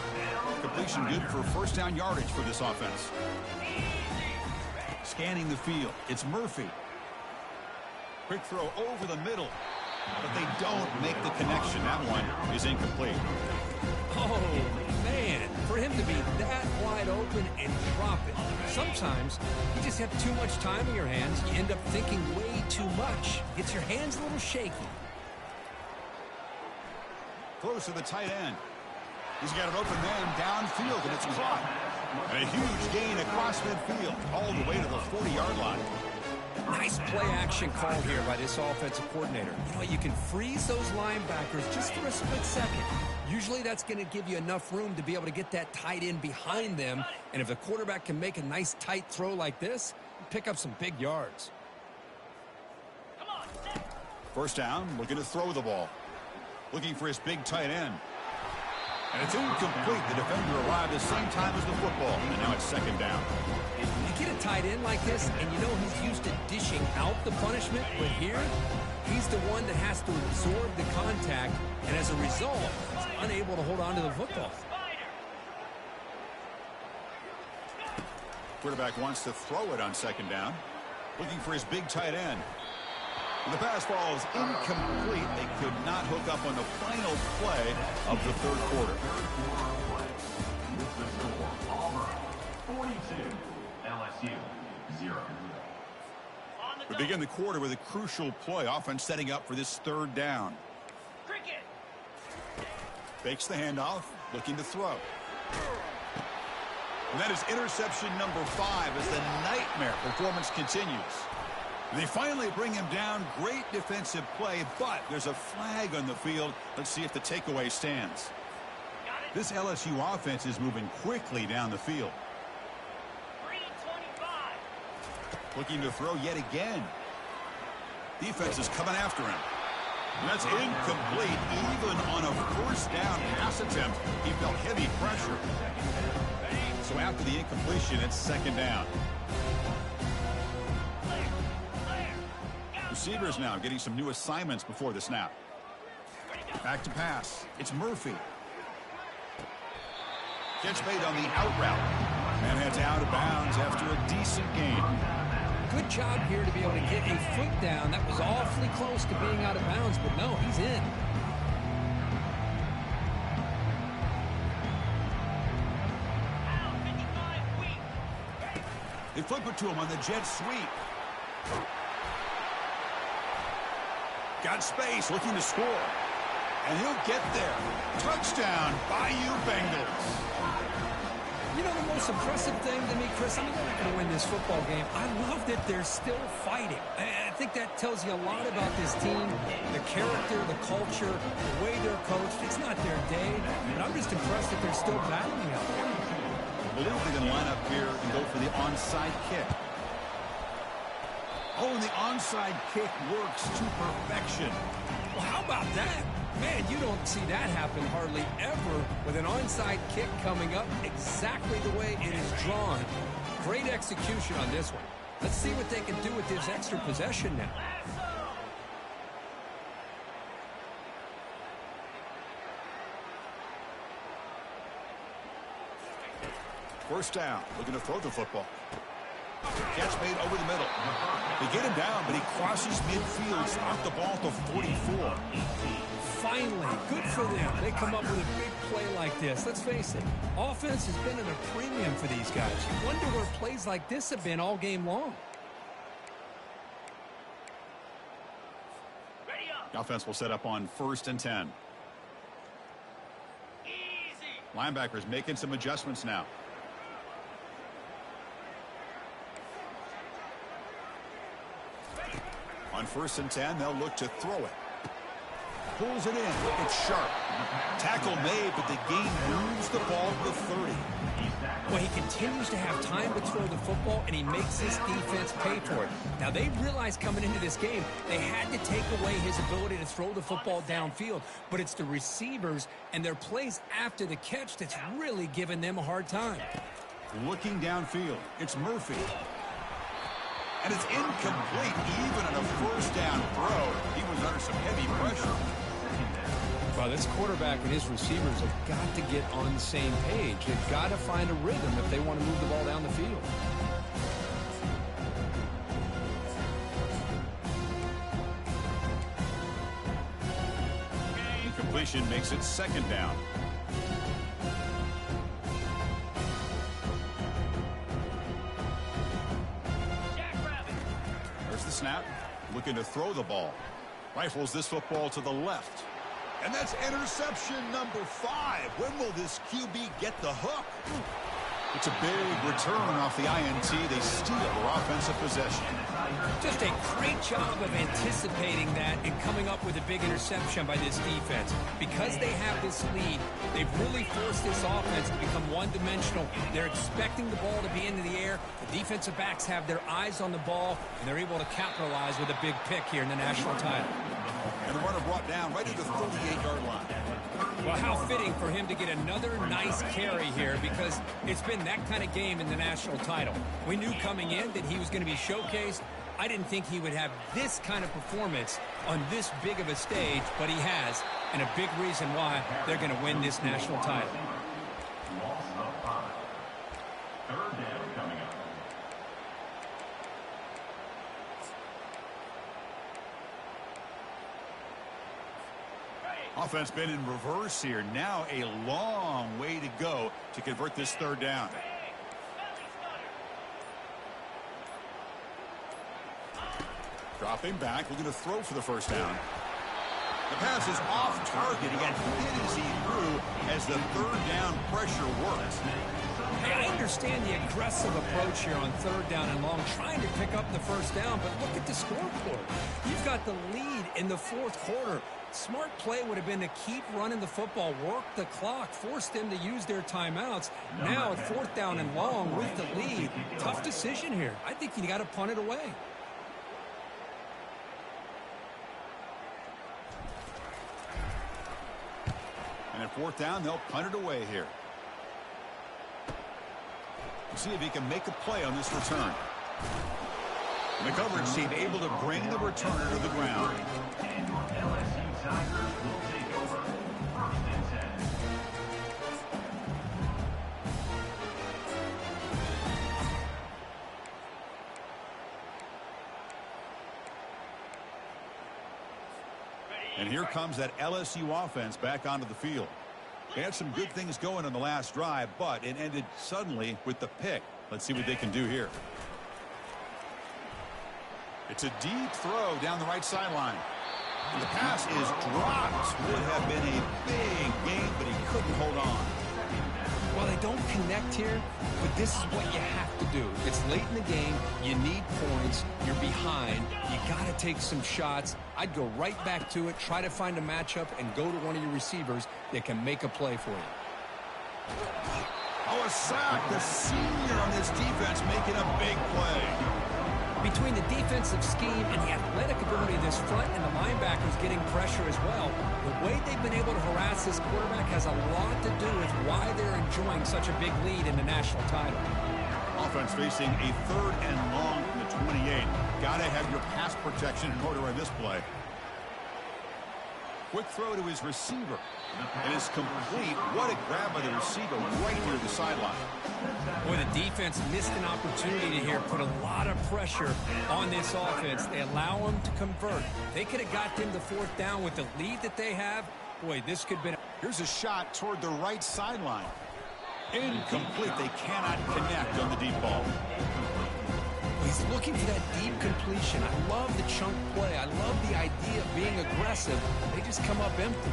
Speaker 1: Completion good for 1st down yardage for this offense. Scanning the field. It's Murphy. Quick throw over the middle. But they don't make the connection. That one is incomplete.
Speaker 2: Oh, man. For him to be that wide open and drop it. Sometimes you just have too much time in your hands. You end up thinking way too much. Gets your hands a little shaky.
Speaker 1: Throws to the tight end. He's got an open man downfield, and it's caught. And a huge gain across midfield, all the way to the 40-yard line.
Speaker 2: Nice play action call here by this offensive coordinator. You know, you can freeze those linebackers just for a split second. Usually that's going to give you enough room to be able to get that tight end behind them. And if the quarterback can make a nice tight throw like this, pick up some big yards.
Speaker 1: 1st down, looking to throw the ball. Looking for his big tight end. And it's incomplete. The defender arrived at the same time as the football. And now it's 2nd down.
Speaker 2: You get a tight end like this, and you know he's used to dishing out the punishment, but here, he's the one that has to absorb the contact, and as a result, unable to hold on to the football.
Speaker 1: Quarterback wants to throw it on second down. Looking for his big tight end. The pass ball is incomplete. They could not hook up on the final play of the third quarter.
Speaker 4: With the score, Auburn 42, LSU 0.
Speaker 1: We begin the quarter with a crucial play. Offense setting up for this third down.
Speaker 5: Cricket.
Speaker 1: Fakes the handoff, looking to throw. And that is interception number 5 as the nightmare performance continues. They finally bring him down. Great defensive play, but there's a flag on the field. Let's see if the takeaway stands. This LSU offense is moving quickly down the field.
Speaker 5: 325.
Speaker 1: Looking to throw yet again. Defense is coming after him. And that's incomplete. Even on a first down pass attempt, he felt heavy pressure. So after the incompletion, it's second down. Receivers now getting some new assignments before the snap. Back to pass. It's Murphy. Catch made on the out route. And heads out of bounds after a decent gain.
Speaker 2: Good job here to be able to get a foot down. That was awfully close to being out of bounds, but no, he's in.
Speaker 5: Out 55 weak.
Speaker 1: They flip it to him on the jet sweep. Got space, looking to score. And he'll get there. Touchdown, Bayou Bengals.
Speaker 2: You know, the most impressive thing to me, Chris, I mean, they're not going to win this football game. I love that they're still fighting. I think that tells you a lot about this team, the character, the culture, the way they're coached. It's not their day, but I'm just impressed that they're still battling out there.
Speaker 1: I believe they can line up here and go for the onside kick. Oh, and the onside kick works to perfection.
Speaker 2: Well, how about that? Man, you don't see that happen hardly ever with an onside kick coming up exactly the way it is drawn. Great execution on this one. Let's see what they can do with this extra possession now.
Speaker 1: First down, looking to throw the football. Catch made over the middle. They get him down, but he crosses midfield, stopped the ball to 44.
Speaker 2: Finally, good for them. They come up with a big play like this. Let's face it, offense has been at a premium for these guys. You wonder where plays like this have been all game long.
Speaker 5: Ready up.
Speaker 1: The offense will set up on 1st and 10.
Speaker 5: Easy.
Speaker 1: Linebackers making some adjustments now. On 1st and 10, they'll look to throw it. Pulls it in. It's sharp. Tackle made, but the gain moves the ball to the 30.
Speaker 2: Well, he continues to have time to throw the football, and he makes his defense pay for it. Now, they realized coming into this game, they had to take away his ability to throw the football downfield, but it's the receivers and their plays after the catch that's really giving them a hard time.
Speaker 1: Looking downfield, it's Murphy. And it's incomplete. Even on a first down throw, he was under some heavy pressure.
Speaker 2: Well, this quarterback and his receivers have got to get on the same page. They've got to find a rhythm if they want to move the ball down the field.
Speaker 1: Incompletion makes it second down.
Speaker 5: Jackrabbit.
Speaker 1: There's the snap. Looking to throw the ball. Rifles this football to the left. And that's interception number 5. When will this QB get the hook? It's a big return off the INT. They steal their offensive possession.
Speaker 2: Just a great job of anticipating that and coming up with a big interception by this defense. Because they have this lead, they've really forced this offense to become one-dimensional. They're expecting the ball to be into the air. The defensive backs have their eyes on the ball, and they're able to capitalize with a big pick here in the national title.
Speaker 1: And the runner brought down right at the 38-yard line.
Speaker 2: Well, how fitting for him to get another nice carry here, because it's been that kind of game in the national title. We knew coming in that he was going to be showcased. I didn't think he would have this kind of performance on this big of a stage, but he has. and a big reason why they're going to win this national title.
Speaker 4: Loss of 5. Third down coming up.
Speaker 1: Offense been in reverse here. Now a long way to go to convert this third down. Dropping back, looking to throw for the first down. The pass is off target. He got hit as he threw as the third down pressure works.
Speaker 2: Hey, I understand the aggressive approach here on third down and long, trying to pick up the first down, but look at the scoreboard. You've got the lead in the fourth quarter. Smart play would have been to keep running the football, work the clock, force them to use their timeouts. Now at fourth down and long with the lead, tough decision here. I think you got to punt it away.
Speaker 1: And at fourth down, they'll punt it away here. See if he can make a play on this return. And the coverage team able to bring the returner to the ground.
Speaker 4: And your LSU Tigers will take over 1st and 10.
Speaker 1: And here comes that LSU offense back onto the field. They had some good things going on the last drive, but it ended suddenly with the pick. Let's see what they can do here. It's a deep throw down the right sideline. And the pass is dropped. Would have been a big gain, but he couldn't hold on.
Speaker 2: Well, they don't connect here, but this is what you have to do. It's late in the game. You need points. You're behind. You got to take some shots. I'd go right back to it, try to find a matchup, and go to one of your receivers that can make a play for you.
Speaker 1: Oh, a sack. The senior on this defense making a big play.
Speaker 2: Between the defensive scheme and the athletic ability of this front and the linebackers getting pressure as well, the way they've been able to harass this quarterback has a lot to do with why they're enjoying such a big lead in the national title.
Speaker 1: Offense facing a third and long from the 28. Got to have your pass protection in order on this play. Quick throw to his receiver. And it's complete. What a grab by the receiver right near the sideline.
Speaker 2: Boy, the defense missed an opportunity to here put a lot of pressure on this offense. They allow them to convert. They could have got them to fourth down with the lead that they have. Boy, this could have been...
Speaker 1: Here's a shot toward the right sideline. Incomplete. They cannot connect on the deep ball.
Speaker 2: He's looking for that deep completion. I love the chunk play. I love the idea of being aggressive. They just come up empty.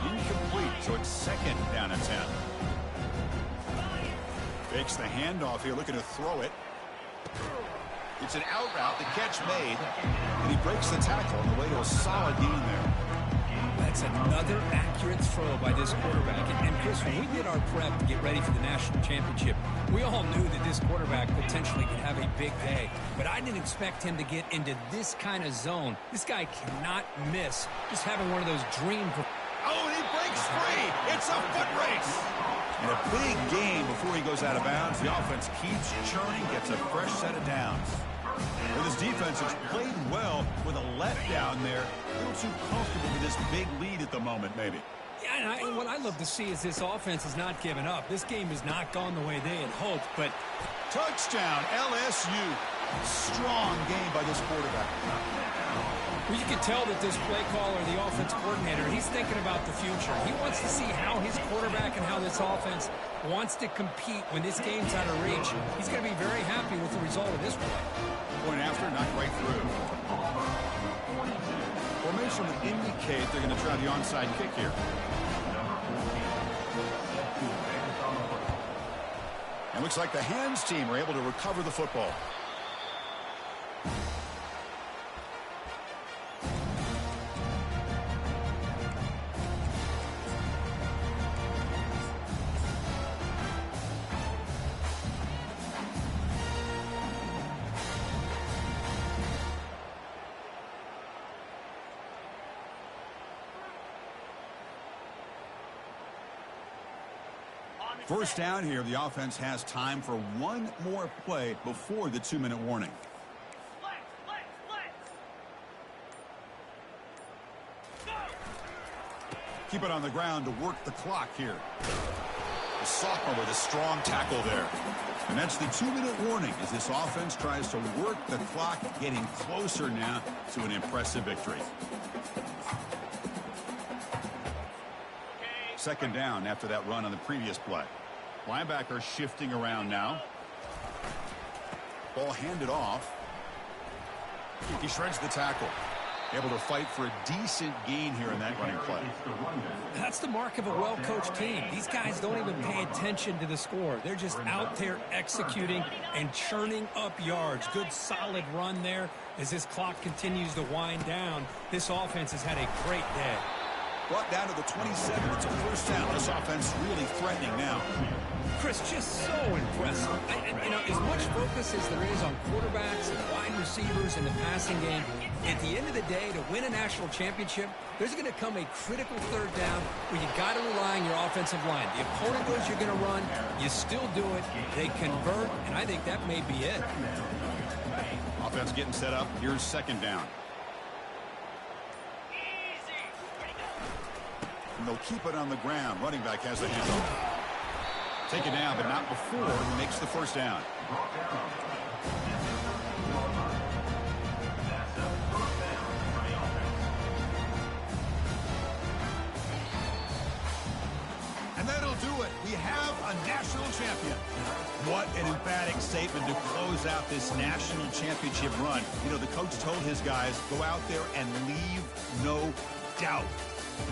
Speaker 1: Incomplete, so it's second down and 10. Fakes the handoff here, looking to throw it. It's an out route, the catch made, and he breaks the tackle on the way to a solid gain there.
Speaker 2: That's another accurate throw by this quarterback. And Chris, when we did our prep to get ready for the national championship, we all knew that this quarterback potentially could have a big day. But I didn't expect him to get into this kind of zone. This guy cannot miss. Just having one of those dream...
Speaker 1: Oh, and he breaks free. It's a foot race. And a big gain before he goes out of bounds. The offense keeps churning, gets a fresh set of downs. Well, this defense has played well with a letdown there. A little too comfortable with this big lead at the moment, maybe.
Speaker 2: Yeah, and what I love to see is this offense has not given up. This game has not gone the way they had hoped, but...
Speaker 1: Touchdown, LSU. Strong game by this quarterback.
Speaker 2: Well, you can tell that this play caller, the offense coordinator, he's thinking about the future. He wants to see how his quarterback and how this offense wants to compete when this game's out of reach. He's going to be very happy with the result of this play.
Speaker 1: Point after, knocked right through. Formation would indicate they're going to try the onside kick here. And looks like the hands team are able to recover the football. First down here, the offense has time for one more play before the 2-minute warning.
Speaker 5: Go!
Speaker 1: Keep it on the ground to work the clock here.
Speaker 6: The sophomore with a strong tackle there.
Speaker 1: And that's the 2-minute warning as this offense tries to work the clock, getting closer now to an impressive victory. Second down after that run on the previous play. Linebacker shifting around now. Ball handed off. He shreds the tackle. Able to fight for a decent gain here in that running play.
Speaker 2: That's the mark of a well-coached team. These guys don't even pay attention to the score. They're just out there executing and churning up yards. Good solid run there as this clock continues to wind down. This offense has had a great day.
Speaker 1: Brought down to the 27. It's a first down. This offense really threatening now.
Speaker 2: Chris, just so impressive. As much focus as there is on quarterbacks and wide receivers in the passing game, at the end of the day, to win a national championship, there's going to come a critical third down where you got to rely on your offensive line. The opponent knows you're going to run. You still do it. They convert, and I think that may be it.
Speaker 1: Offense getting set up. Here's second down. And they'll keep it on the ground. Running back has the handoff. Take it down, but not before he makes the first down. And that'll do it. We have a national champion. What an emphatic statement to close out this national championship run. You know, the coach told his guys, go out there and leave no doubt.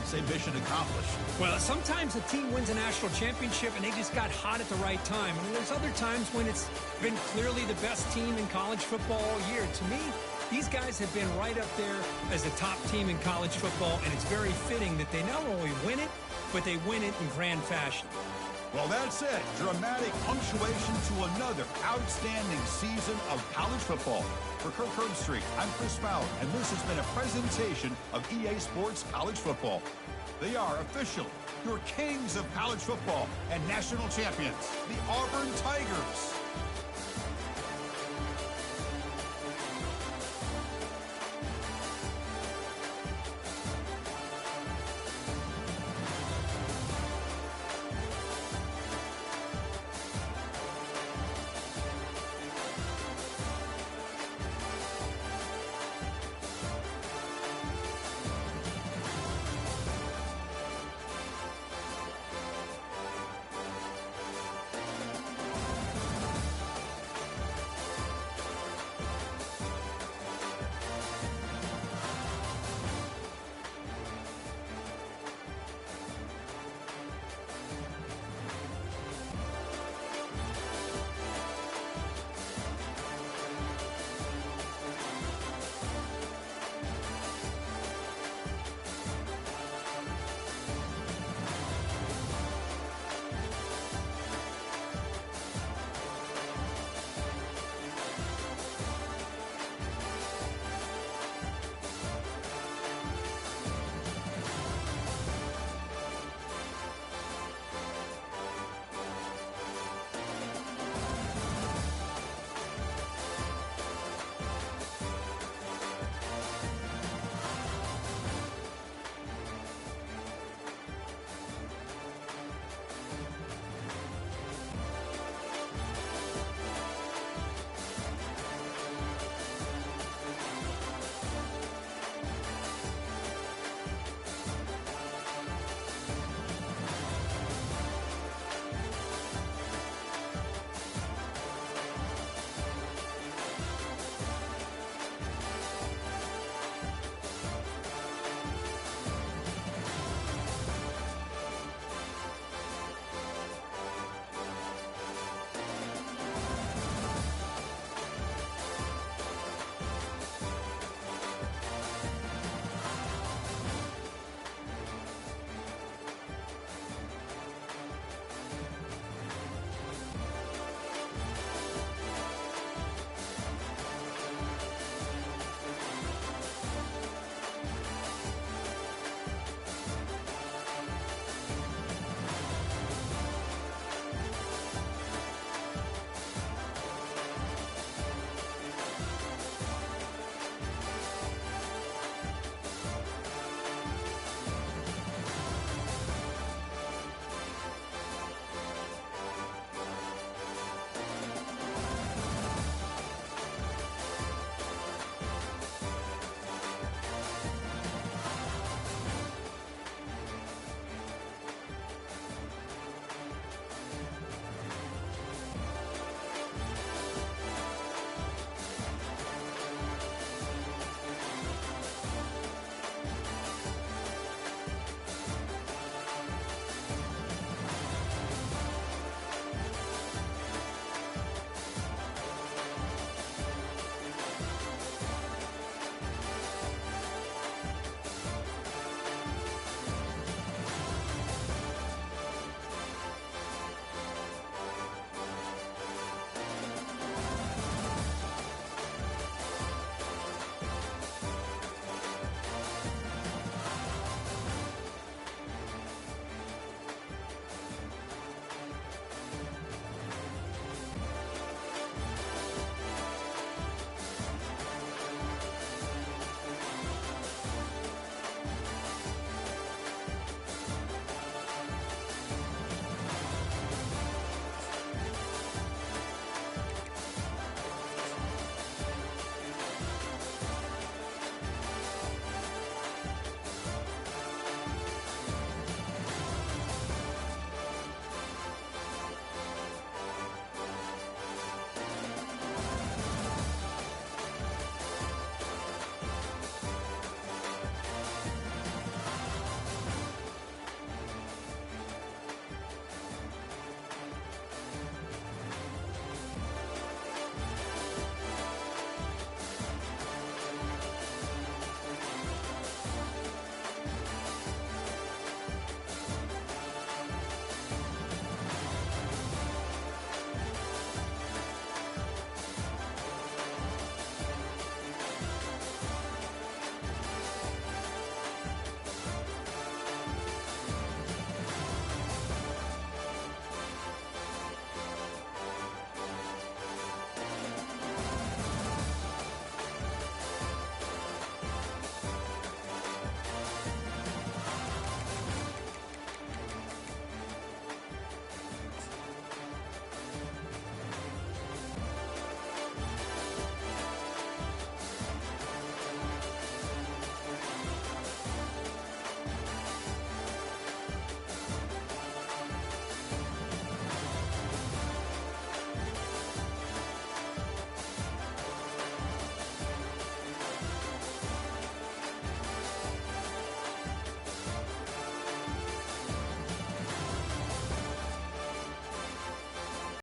Speaker 1: Say mission accomplished.
Speaker 2: Well, sometimes a team wins a national championship and they just got hot at the right time. And there's other times when it's been clearly the best team in college football all year. To me, these guys have been right up there as the top team in college football, and it's very fitting that they not only win it, but they win it in grand fashion.
Speaker 1: Well, that's it. Dramatic punctuation to another outstanding season of college football. For Kirk Herbstreit, I'm Chris Fowler, and this has been a presentation of EA Sports College Football. They are official, your kings of college football and national champions, the Auburn Tigers.